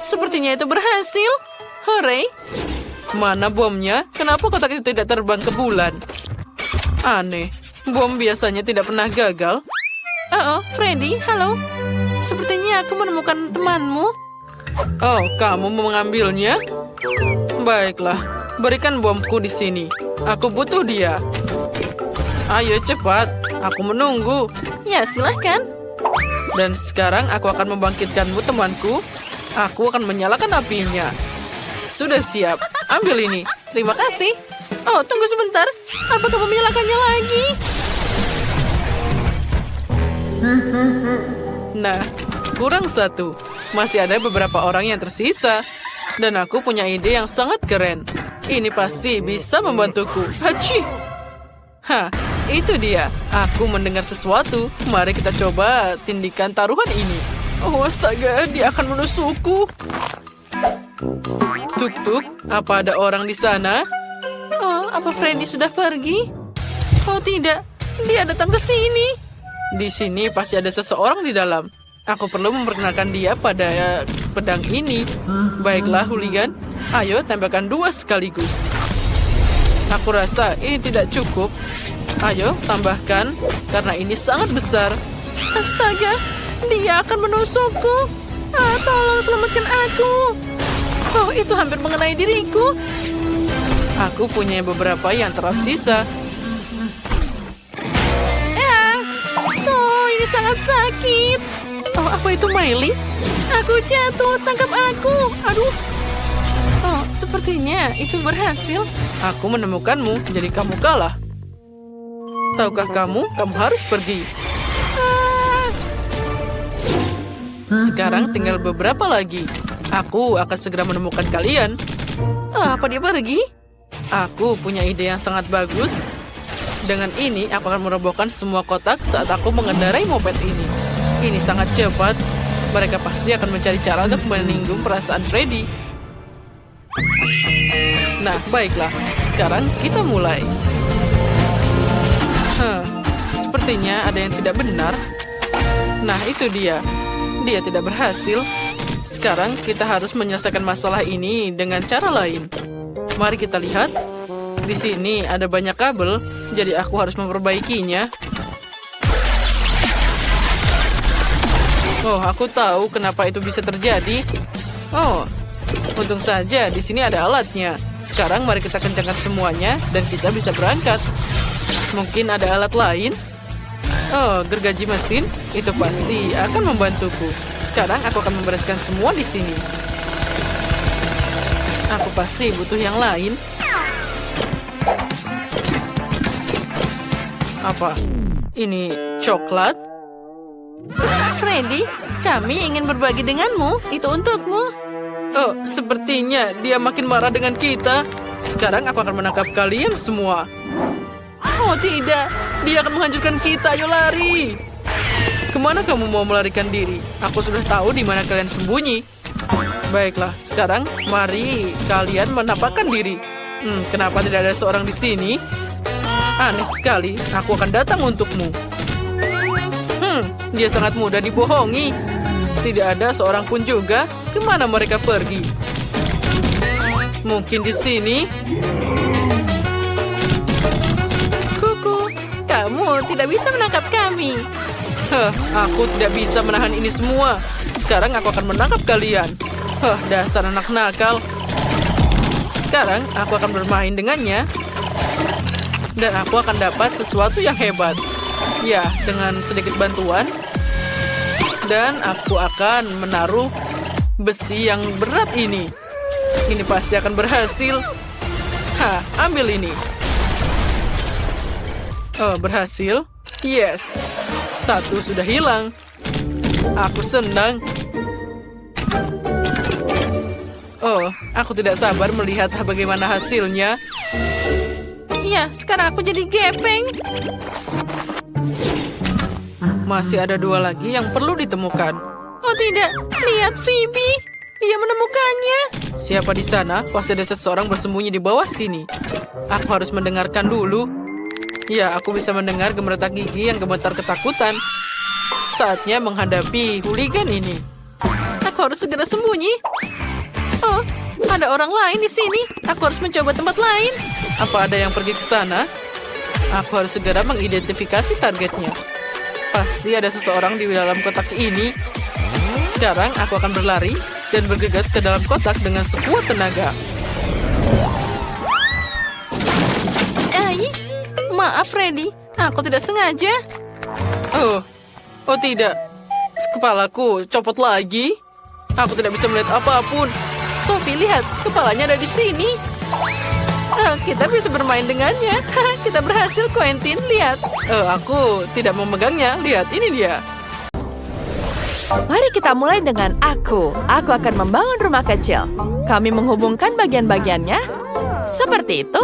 S2: sepertinya itu berhasil. Hore. Mana bomnya? Kenapa kotak itu tidak terbang ke bulan? Aneh. Bom biasanya tidak pernah gagal. Oh, Freddy, halo. Sepertinya aku menemukan temanmu. Oh, kamu mau mengambilnya? Baiklah, berikan bomku di sini. Aku butuh dia. Ayo cepat, aku menunggu. Ya, silahkan. Dan sekarang aku akan membangkitkanmu, temanku. Aku akan menyalakan apinya. Sudah siap. Ambil ini. Terima kasih. Oh, tunggu sebentar. Apa kamu menyalakannya lagi? Nah, kurang satu. Masih ada beberapa orang yang tersisa. Dan aku punya ide yang sangat keren. Ini pasti bisa membantuku. Hachi! Hah, itu dia. Aku mendengar sesuatu. Mari kita coba tindikan taruhan ini. Oh, astaga, dia akan menusukku. Tuk-tuk, apa ada orang di sana? Oh, apa Freddy sudah pergi? Oh tidak, dia datang ke sini. Di sini pasti ada seseorang di dalam. Aku perlu memperkenalkan dia pada pedang ini. Baiklah, hooligan. Ayo, tembakan 2 sekaligus. Aku rasa ini tidak cukup. Ayo, tambahkan, karena ini sangat besar. Astaga, dia akan menusukku. Tolong selamatkan aku. Oh, itu hampir mengenai diriku. Aku punya beberapa yang tersisa. Oh, ini sangat sakit. Oh, apa itu Miley? Aku jatuh, tangkap aku. Aduh. Oh, sepertinya itu berhasil. Aku menemukanmu, jadi kamu kalah. Tahukah kamu harus pergi. Sekarang tinggal beberapa lagi. Aku akan segera menemukan kalian. Apa dia pergi? Aku punya ide yang sangat bagus. Dengan ini, aku akan merobohkan semua kotak saat aku mengendarai moped ini. Ini sangat cepat. Mereka pasti akan mencari cara untuk menyinggung perasaan Freddy. Nah, baiklah. Sekarang kita mulai. Sepertinya ada yang tidak benar. Nah, itu dia. Dia tidak berhasil. Sekarang kita harus menyelesaikan masalah ini dengan cara lain. Mari kita lihat. Di sini ada banyak kabel, jadi aku harus memperbaikinya. Oh, aku tahu kenapa itu bisa terjadi. Oh, untung saja di sini ada alatnya. Sekarang mari kita kencangkan semuanya dan kita bisa berangkat. Mungkin ada alat lain? Oh, gergaji mesin. Itu pasti akan membantuku. Sekarang aku akan membereskan semua di sini. Aku pasti butuh yang lain. Apa? Ini coklat? Freddy, kami ingin berbagi denganmu. Itu untukmu. Oh, sepertinya dia makin marah dengan kita. Sekarang aku akan menangkap kalian semua. Oh tidak, dia akan menghancurkan kita. Ayo lari. Kemana kamu mau melarikan diri? Aku sudah tahu di mana kalian sembunyi. Baiklah, sekarang mari kalian menampakkan diri. Kenapa tidak ada seorang di sini? Aneh sekali, aku akan datang untukmu. Dia sangat mudah dibohongi. Tidak ada seorang pun juga. Kemana mereka pergi? Mungkin di sini. Kuku, kamu tidak bisa menangkap kami. Aku tidak bisa menahan ini semua. Sekarang aku akan menangkap kalian. Dasar anak nakal. Sekarang aku akan bermain dengannya. Dan aku akan dapat sesuatu yang hebat. Ya, dengan sedikit bantuan. Dan aku akan menaruh besi yang berat ini. Ini pasti akan berhasil. Ambil ini. Oh, berhasil. Yes. 1 sudah hilang. Aku senang. Oh, aku tidak sabar melihat bagaimana hasilnya. Iya, sekarang aku jadi gepeng. Masih ada 2 lagi yang perlu ditemukan. Oh tidak, lihat Phoebe. Dia menemukannya.
S4: siapa di sana? Pasti ada seseorang bersembunyi di bawah sini. Aku harus mendengarkan dulu. Ya, aku bisa mendengar gemeretak gigi yang gemetar ketakutan. Saatnya menghadapi hooligan ini. Aku harus segera sembunyi. Oh, ada orang lain di sini. Aku harus mencoba tempat lain. Apa ada yang pergi ke sana? Aku harus segera mengidentifikasi targetnya. Pasti ada seseorang di dalam kotak ini. Sekarang aku akan berlari dan bergegas ke dalam kotak dengan sekuat tenaga.
S2: Maaf, Freddy. Aku tidak sengaja.
S4: Oh tidak. Kepalaku copot lagi. Aku tidak bisa melihat apapun. Sophie, lihat. Kepalanya ada di sini. Kita bisa bermain dengannya. Kita berhasil, Quentin. Lihat. Aku tidak memegangnya. Lihat, ini dia.
S5: Mari kita mulai dengan aku. Aku akan membangun rumah kecil. Kami menghubungkan bagian-bagiannya. Seperti itu.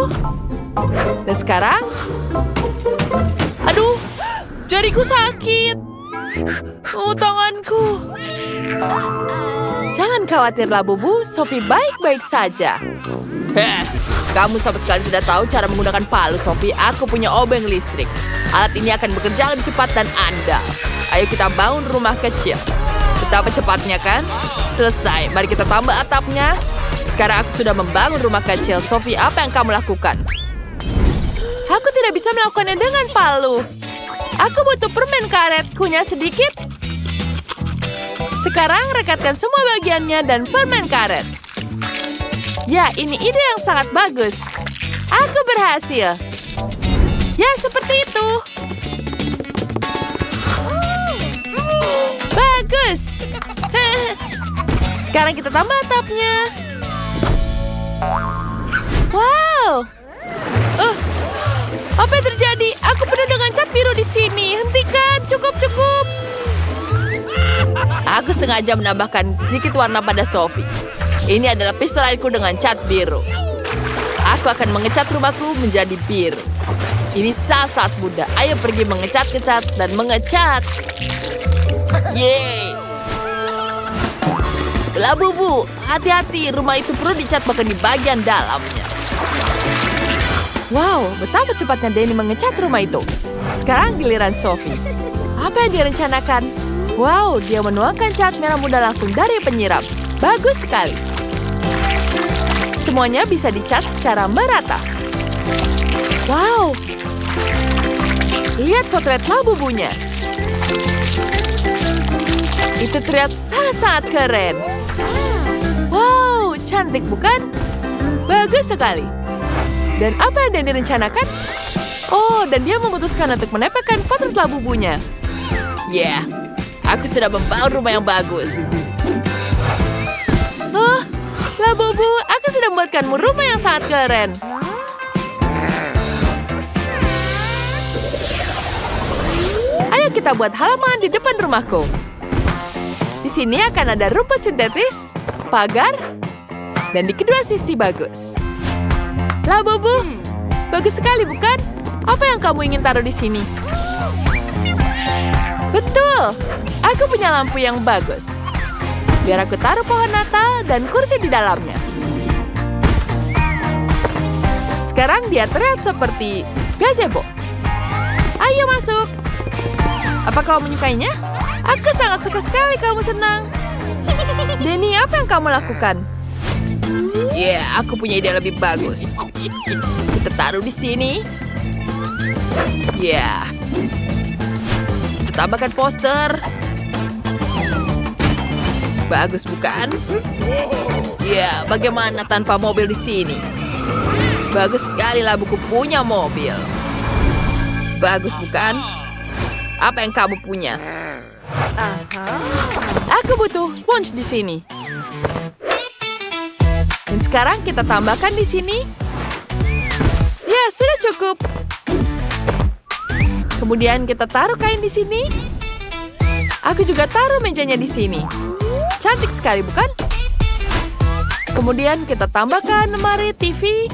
S5: Dan sekarang... Aduh, jariku sakit. Tanganku. Jangan khawatir, Labubu. Sophie baik-baik saja. Kamu sama sekali tidak tahu cara menggunakan palu, Sophie. Aku punya obeng listrik. Alat ini akan bekerja lebih cepat dan andal. Ayo kita bangun rumah kecil. Betapa cepatnya, kan? Selesai. Mari kita tambah atapnya. Sekarang aku sudah membangun rumah kecil. Sophie, apa yang kamu lakukan? Aku tidak bisa melakukannya dengan palu. Aku butuh permen karet. Kunyah sedikit. Sekarang rekatkan semua bagiannya dan permen karet. Ya, ini ide yang sangat bagus. Aku berhasil. Ya, seperti itu. Bagus. Sekarang kita tambah atapnya. Wow. Apa yang terjadi? Aku penuh dengan cat biru di sini. Hentikan. Cukup. Aku sengaja menambahkan sedikit warna pada Sophie. Ini adalah pistol airku dengan cat biru. Aku akan mengecat rumahku menjadi biru. Ini sangat mudah. Ayo pergi mengecat-kecat dan mengecat. Yeay. Labubu, hati-hati. Rumah itu perlu dicat bahkan di bagian dalamnya. Wow, betapa cepatnya Danny mengecat rumah itu. Sekarang giliran Sophie. Apa yang dia rencanakan? Wow, dia menuangkan cat merah muda langsung dari penyiram. Bagus sekali. Semuanya bisa dicat secara merata. Wow. Lihat potret Labubunya. Itu terlihat sangat-sangat keren. Wow, cantik bukan? Bagus sekali. Dan apa yang Danny rencanakan? Oh, dan dia memutuskan untuk menempelkan potret Labubunya. Yeah, aku sudah membangun rumah yang bagus. Oh, Labubu, aku sudah membuatkanmu rumah yang sangat keren. Ayo kita buat halaman di depan rumahku. Di sini akan ada rumput sintetis, pagar, dan di kedua sisi bagus. Labubu, bagus sekali bukan? Apa yang kamu ingin taruh di sini? Betul, aku punya lampu yang bagus. Biar aku taruh pohon Natal dan kursi di dalamnya. Sekarang dia terlihat seperti gazebo. Ayo masuk. Apa kau menyukainya? Aku sangat suka sekali kamu senang. Danny, apa yang kamu lakukan? Ya, aku punya ide lebih bagus. Kita taruh di sini. Ya. Kita tambahkan poster. Bagus bukan? Ya, bagaimana tanpa mobil di sini? Bagus sekali lah, buku punya mobil. Bagus bukan? Apa yang kamu punya? Aku butuh sponge di sini. Dan sekarang kita tambahkan di sini. Ya, sudah cukup. Kemudian kita taruh kain di sini. Aku juga taruh mejanya di sini. Cantik sekali, bukan? Kemudian kita tambahkan lemari TV.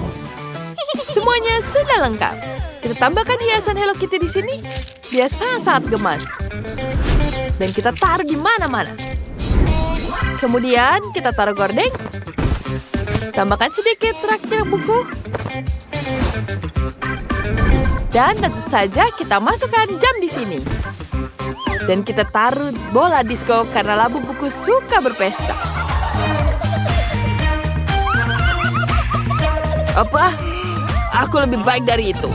S5: Semuanya sudah lengkap. Kita tambahkan hiasan Hello Kitty di sini. Dia sangat-sangat gemas. Dan kita taruh di mana-mana. Kemudian kita taruh gordeng. Tambahkan sedikit traktir buku. Dan tentu saja kita masukkan jam di sini. Dan kita taruh bola disco karena labu buku suka berpesta. Apa? Aku lebih baik dari itu.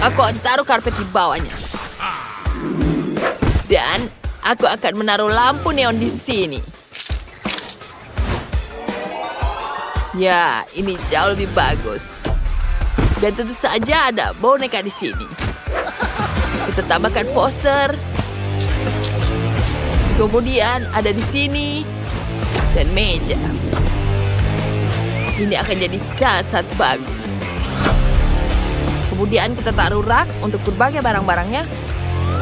S5: Aku akan taruh karpet di bawahnya. Dan aku akan menaruh lampu neon di sini. Ya, ini jauh lebih bagus. Dan tentu saja ada boneka di sini. Kita tambahkan poster. Kemudian ada di sini. Dan meja. Ini akan jadi sangat-sangat bagus. Kemudian kita taruh rak untuk berbagai barang-barangnya.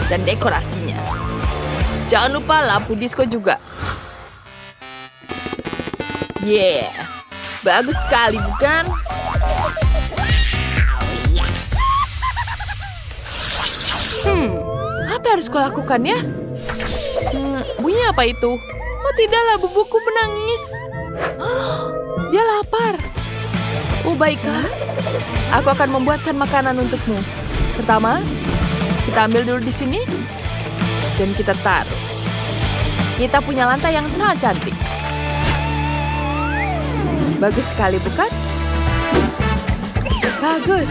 S5: Dan dekorasinya. Jangan lupa lampu disco juga. Yeah. Bagus sekali, bukan? Apa yang harus kulakukan ya? Bunyi apa itu? Oh tidak, labu buku menangis. Dia lapar. Oh baiklah. Aku akan membuatkan makanan untukmu. Pertama, kita ambil dulu di sini. Dan kita taruh. Kita punya lantai yang sangat cantik. Bagus sekali, bukan? Bagus.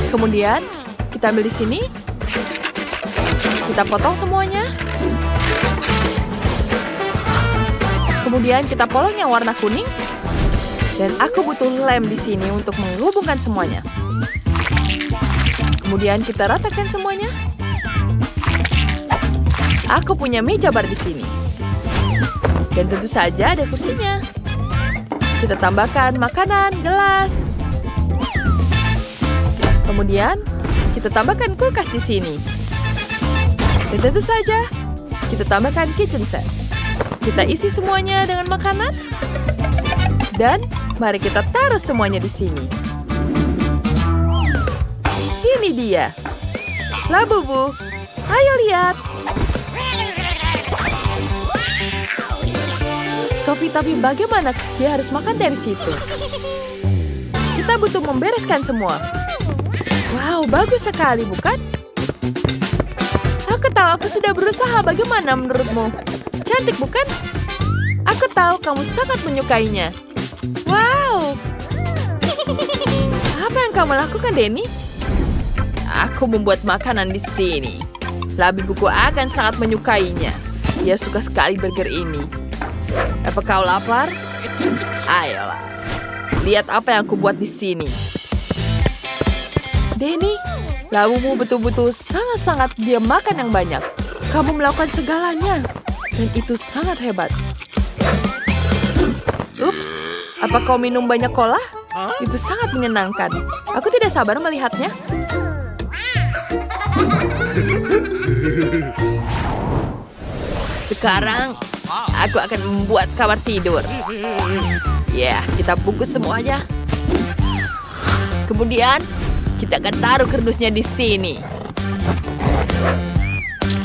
S5: Kemudian, kita ambil di sini. Kita potong semuanya. Kemudian, kita polong yang warna kuning. Dan aku butuh lem di sini untuk menghubungkan semuanya. Kemudian, kita ratakan semuanya. Aku punya meja bar di sini. Dan tentu saja ada kursinya. Kita tambahkan makanan, gelas. Kemudian, kita tambahkan kulkas di sini. Dan tentu saja, kita tambahkan kitchen set. Kita isi semuanya dengan makanan. Dan, mari kita taruh semuanya di sini. Ini dia. Labubu, ayo lihat. Sophie, tapi bagaimana dia harus makan dari situ? Kita butuh membereskan semua. Wow, bagus sekali, bukan? Aku tahu aku sudah berusaha. Bagaimana menurutmu? Cantik, bukan? Aku tahu kamu sangat menyukainya. Wow. Apa yang kamu lakukan, Denny? Aku membuat makanan di sini. Labu buku akan sangat menyukainya. Dia suka sekali burger ini. Apa kau lapar? Ayolah. Lihat apa yang aku buat di sini. Denny, labumu betul-betul sangat-sangat dia makan yang banyak. Kamu melakukan segalanya. Dan itu sangat hebat. Ups, apa kau minum banyak cola? Itu sangat menyenangkan. Aku tidak sabar melihatnya. Sekarang, aku akan membuat kamar tidur. Ya, kita bungkus semuanya. Kemudian, kita akan taruh kardusnya di sini.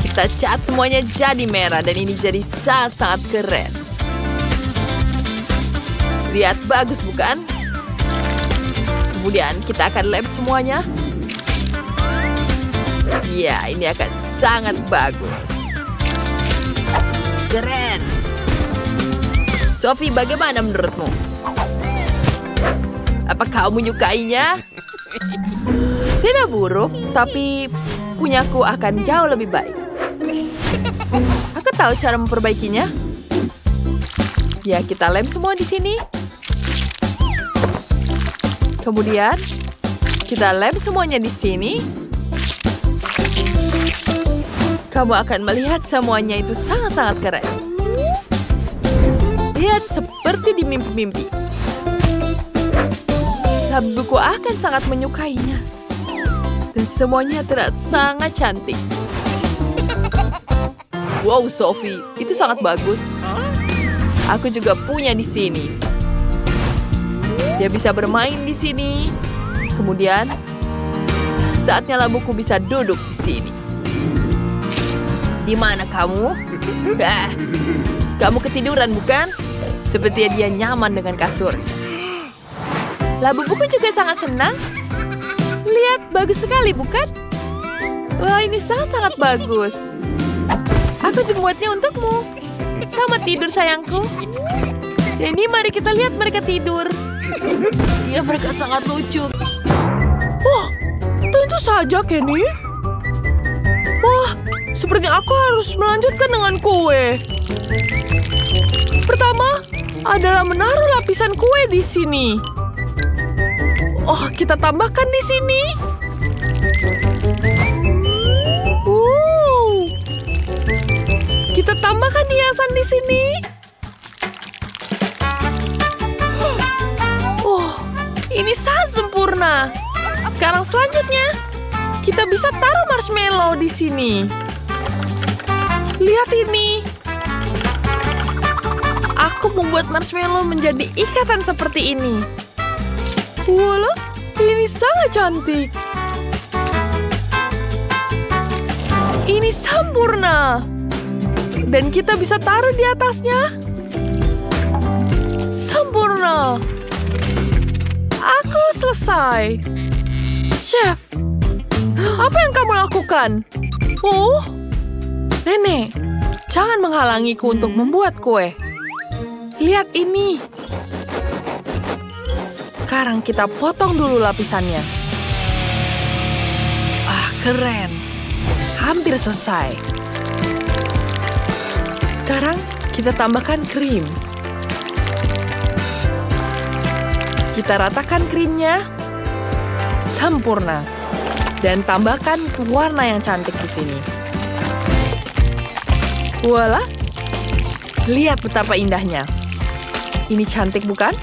S5: Kita cat semuanya jadi merah dan ini jadi sangat-sangat keren. Lihat, bagus bukan? Kemudian, kita akan lem semuanya. Ya, ini akan sangat bagus. Keren. Sophie, bagaimana menurutmu? Apa kau menyukainya? Tidak buruk, tapi punyaku akan jauh lebih baik. Aku tahu cara memperbaikinya. Ya, kita lem semua di sini. Kemudian, kita lem semuanya di sini. Kamu akan melihat semuanya itu sangat-sangat keren. Lihat seperti di mimpi-mimpi. Labu buku akan sangat menyukainya. Dan semuanya terlihat sangat cantik. Wow, Sophie, itu sangat bagus. Aku juga punya di sini. Dia bisa bermain di sini. Kemudian, saatnya labuku bisa duduk di sini. Di mana kamu? Kamu ketiduran, bukan? Sepertinya dia nyaman dengan kasur. Labu buku juga sangat senang. Lihat, bagus sekali, bukan? Wah, ini sangat-sangat bagus. Aku membuatnya untukmu. Selamat tidur, sayangku. Ini mari kita lihat mereka tidur. Iya, mereka sangat lucu.
S3: Wah, tentu saja, Kenny. Wah, sepertinya aku harus melanjutkan dengan kue. Pertama adalah menaruh lapisan kue di sini. Oh, kita tambahkan di sini. Kita tambahkan hiasan di sini. Oh, ini sangat sempurna. Sekarang selanjutnya, kita bisa taruh marshmallow di sini. Lihat ini. Aku membuat marshmallow menjadi ikatan seperti ini. Walah, ini sangat cantik. Ini sempurna. Dan kita bisa taruh di atasnya. Sempurna. Aku selesai. Chef, apa yang kamu lakukan? Oh, Nenek, jangan menghalangiku untuk membuat kue. Lihat ini. Sekarang kita potong dulu lapisannya. Ah, keren. Hampir selesai. Sekarang kita tambahkan krim. Kita ratakan krimnya. Sempurna. Dan tambahkan warna yang cantik di sini. Voila. Lihat betapa indahnya. Ini cantik bukan?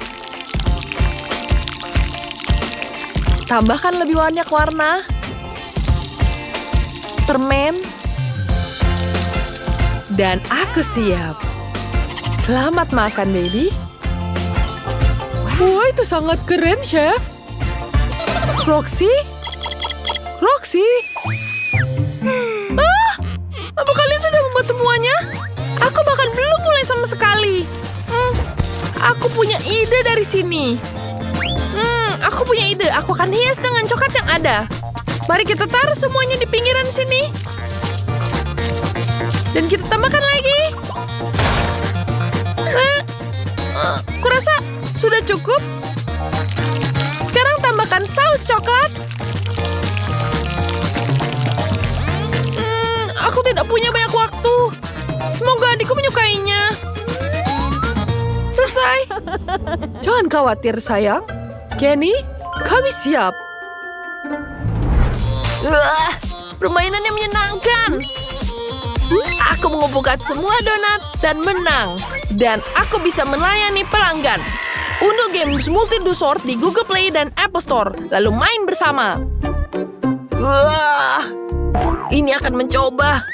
S3: Tambahkan lebih banyak warna. Permen. Dan aku siap. Selamat makan, baby. Wah, itu sangat keren, Chef. Roxy? Roxy? Apa kalian sudah membuat semuanya? Aku bahkan belum mulai sama sekali. Aku punya ide dari sini. Aku punya ide. Aku akan hias dengan coklat yang ada. Mari kita taruh semuanya di pinggiran sini. Dan kita tambahkan lagi. Kurasa sudah cukup. Sekarang tambahkan saus coklat. Aku tidak punya banyak waktu. Semoga adikku menyukainya. Selesai. Jangan khawatir, sayang. Kenny, kami siap. Permainannya menyenangkan. Aku mengumpulkan semua donat dan menang. Dan aku bisa melayani pelanggan. Unduh games Multi-Do-Sort di Google Play dan Apple Store. Lalu main bersama. Ini akan mencoba.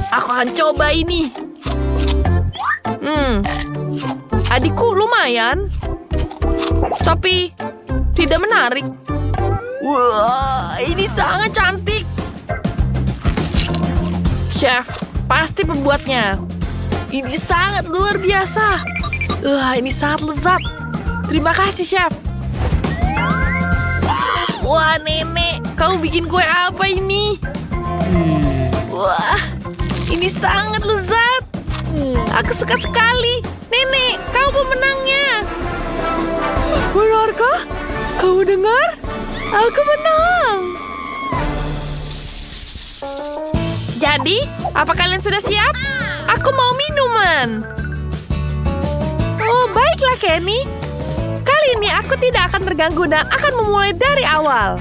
S3: Aku akan coba ini. Adikku lumayan. Tapi tidak menarik. Wah, ini sangat cantik. Chef, pasti pembuatnya. Ini sangat luar biasa. Ini sangat lezat. Terima kasih, Chef. Wah, Nenek, kamu bikin kue apa ini? Wah, ini sangat lezat. Aku suka sekali. Nenek, kau pemenangnya. Benarkah? Kamu dengar? Aku menang. Jadi, apa kalian sudah siap? Aku mau minuman. Oh, baiklah, Kenny. Kali ini aku tidak akan terganggu dan akan memulai dari awal.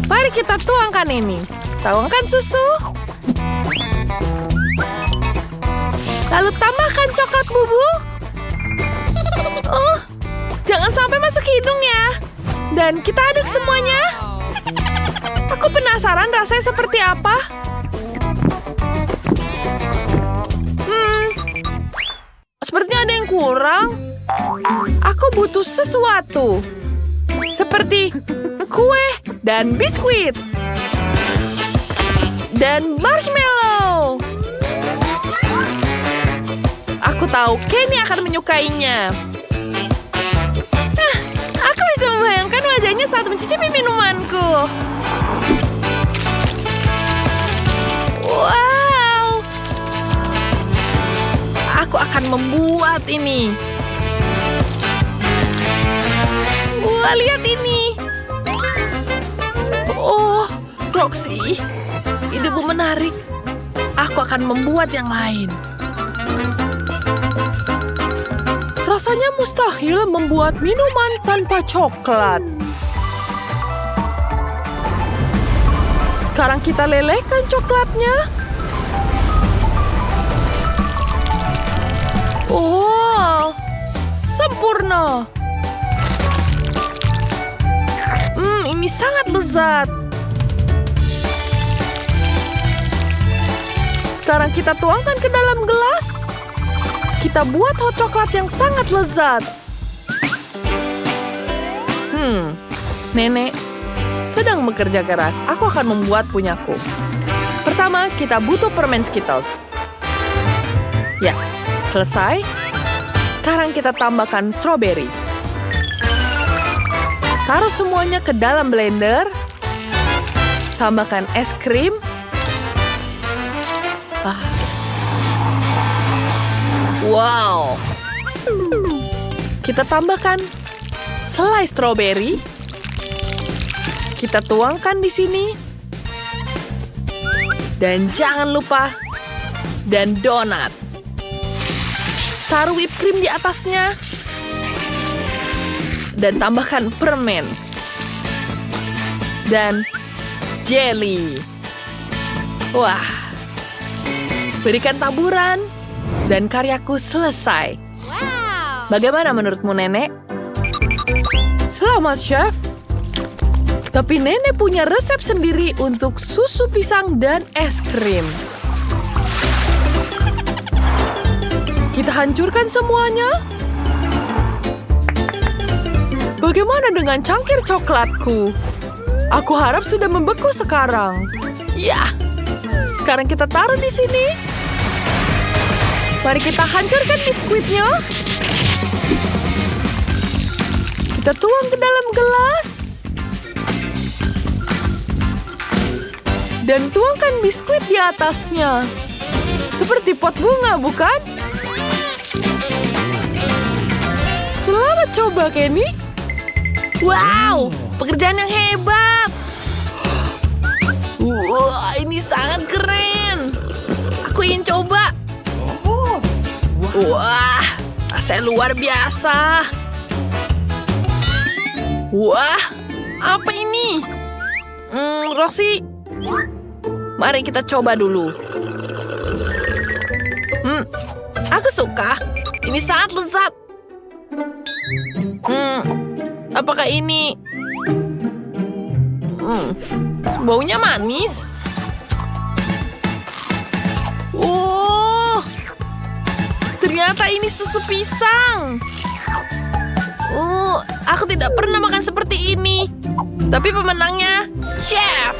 S3: Mari kita tuangkan ini. Tuangkan susu. Lalu tambahkan coklat bubuk. Oh, jangan sampai masuk hidung ya. Dan kita aduk semuanya. Aku penasaran rasanya seperti apa. Sepertinya ada yang kurang. Aku butuh sesuatu. Seperti kue dan biskuit. Dan marshmallow.
S5: Aku tahu Kenny akan menyukainya. Aku bisa membayangkan wajahnya saat mencicipi minumanku. Wow. Aku akan membuat ini. Wah, lihat ini. Oh, Roxy. Idemu menarik. Aku akan membuat yang lain. Rasanya mustahil membuat minuman tanpa coklat. Sekarang kita lelehkan coklatnya. Oh, sempurna. Ini sangat lezat. Sekarang kita tuangkan ke dalam gelas. Kita buat hot coklat yang sangat lezat. Nenek sedang bekerja keras. Aku akan membuat punyaku. Pertama, kita butuh permen Skittles. Ya, selesai. Sekarang kita tambahkan strawberry. Taruh semuanya ke dalam blender. Tambahkan es krim. Wow. Kita tambahkan selai strawberry. Kita tuangkan di sini. Dan jangan lupa dan donat. Taruh whipped cream di atasnya. Dan tambahkan permen. Dan jelly. Wah. Berikan taburan. Dan karyaku selesai. Wow. Bagaimana menurutmu, Nenek? Selamat, Chef. Tapi Nenek punya resep sendiri untuk susu pisang dan es krim. Kita hancurkan semuanya. Bagaimana dengan cangkir coklatku? Aku harap sudah membeku sekarang. Ya, sekarang kita taruh di sini. Mari kita hancurkan biskuitnya. Kita tuang ke dalam gelas. Dan tuangkan biskuit di atasnya. Seperti pot bunga, bukan? Selamat coba, Kenny. Wow, pekerjaan yang hebat. Wah, ini sangat keren. Aku ingin coba. Wah, rasanya luar biasa. Wah, apa ini? Roxy, mari kita coba dulu. Aku suka. Ini sangat lezat. Apakah ini? Baunya manis. Ternyata ini susu pisang. Aku tidak pernah makan seperti ini. Tapi pemenangnya, Chef.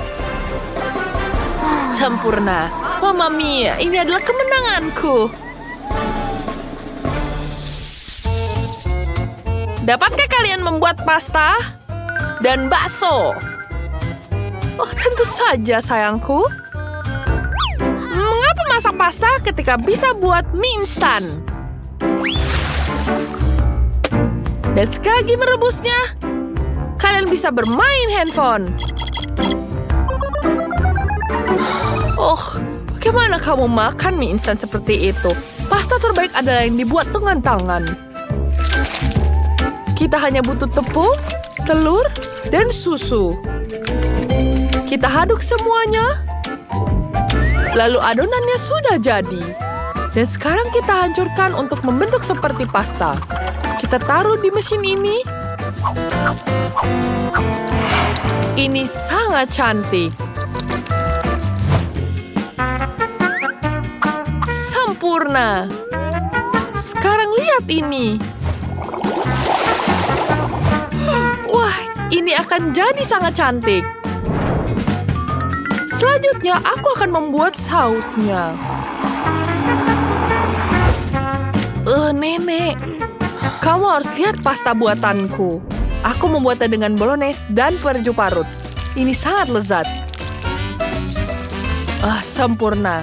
S5: Sempurna. Mamma mia, ini adalah kemenanganku. Dapatkah kalian membuat pasta dan bakso? Oh, tentu saja, sayangku. Mengapa masak pasta ketika bisa buat mie instan? Dan sekali lagi merebusnya, kalian bisa bermain handphone. Oh, bagaimana kamu makan mie instan seperti itu? Pasta terbaik adalah yang dibuat dengan tangan. Kita hanya butuh tepung, telur, dan susu. Kita aduk semuanya. Lalu adonannya sudah jadi. Dan sekarang kita hancurkan untuk membentuk seperti pasta. Kita taruh di mesin ini. Ini sangat cantik. Sempurna. Sekarang lihat ini. Wah, ini akan jadi sangat cantik. Selanjutnya, aku akan membuat sausnya. Nenek, kamu harus lihat pasta buatanku. Aku membuatnya dengan bolognese dan perju parut. Ini sangat lezat. Sempurna.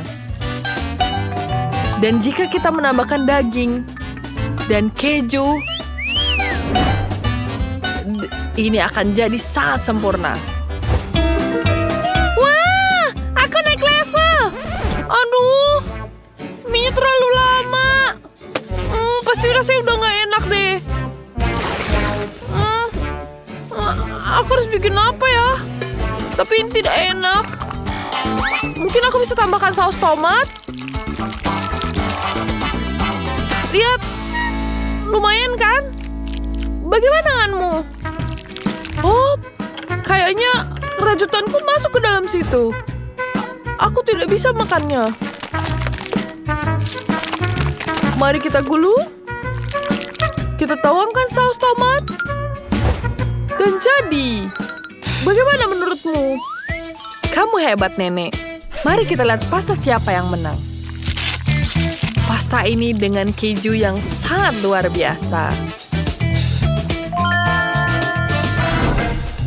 S5: Dan jika kita menambahkan daging dan keju, ini akan jadi sangat sempurna. Wah, aku naik level. Aduh, mie terlalu lama. Pasti rasanya udah nggak enak deh. Aku harus bikin apa ya? Tapi ini tidak enak. Mungkin aku bisa tambahkan saus tomat. Lihat, lumayan kan? Bagaimana denganmu? Oh, kayaknya rajutanku masuk ke dalam situ. Aku tidak bisa makannya. Mari kita gulung. Kita tuangkan saus tomat. Dan jadi, bagaimana menurutmu? Kamu hebat, Nenek. Mari kita lihat pasta siapa yang menang. Pasta ini dengan keju yang sangat luar biasa.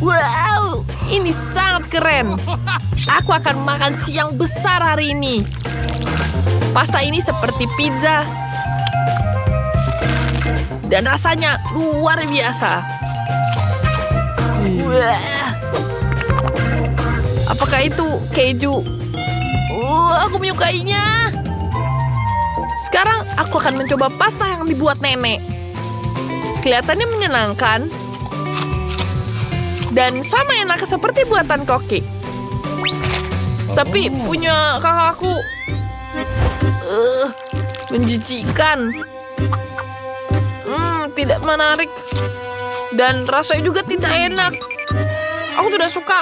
S5: Wow, ini sangat keren. Aku akan makan siang besar hari ini. Pasta ini seperti pizza. Dan rasanya luar biasa. Wah. Apakah itu keju? Aku menyukainya. Sekarang aku akan mencoba pasta yang dibuat nenek. Kelihatannya menyenangkan. Dan sama enak seperti buatan koki. Tapi punya kakakku menjijikan. Tidak menarik. Dan rasanya juga tidak enak. Aku tidak suka.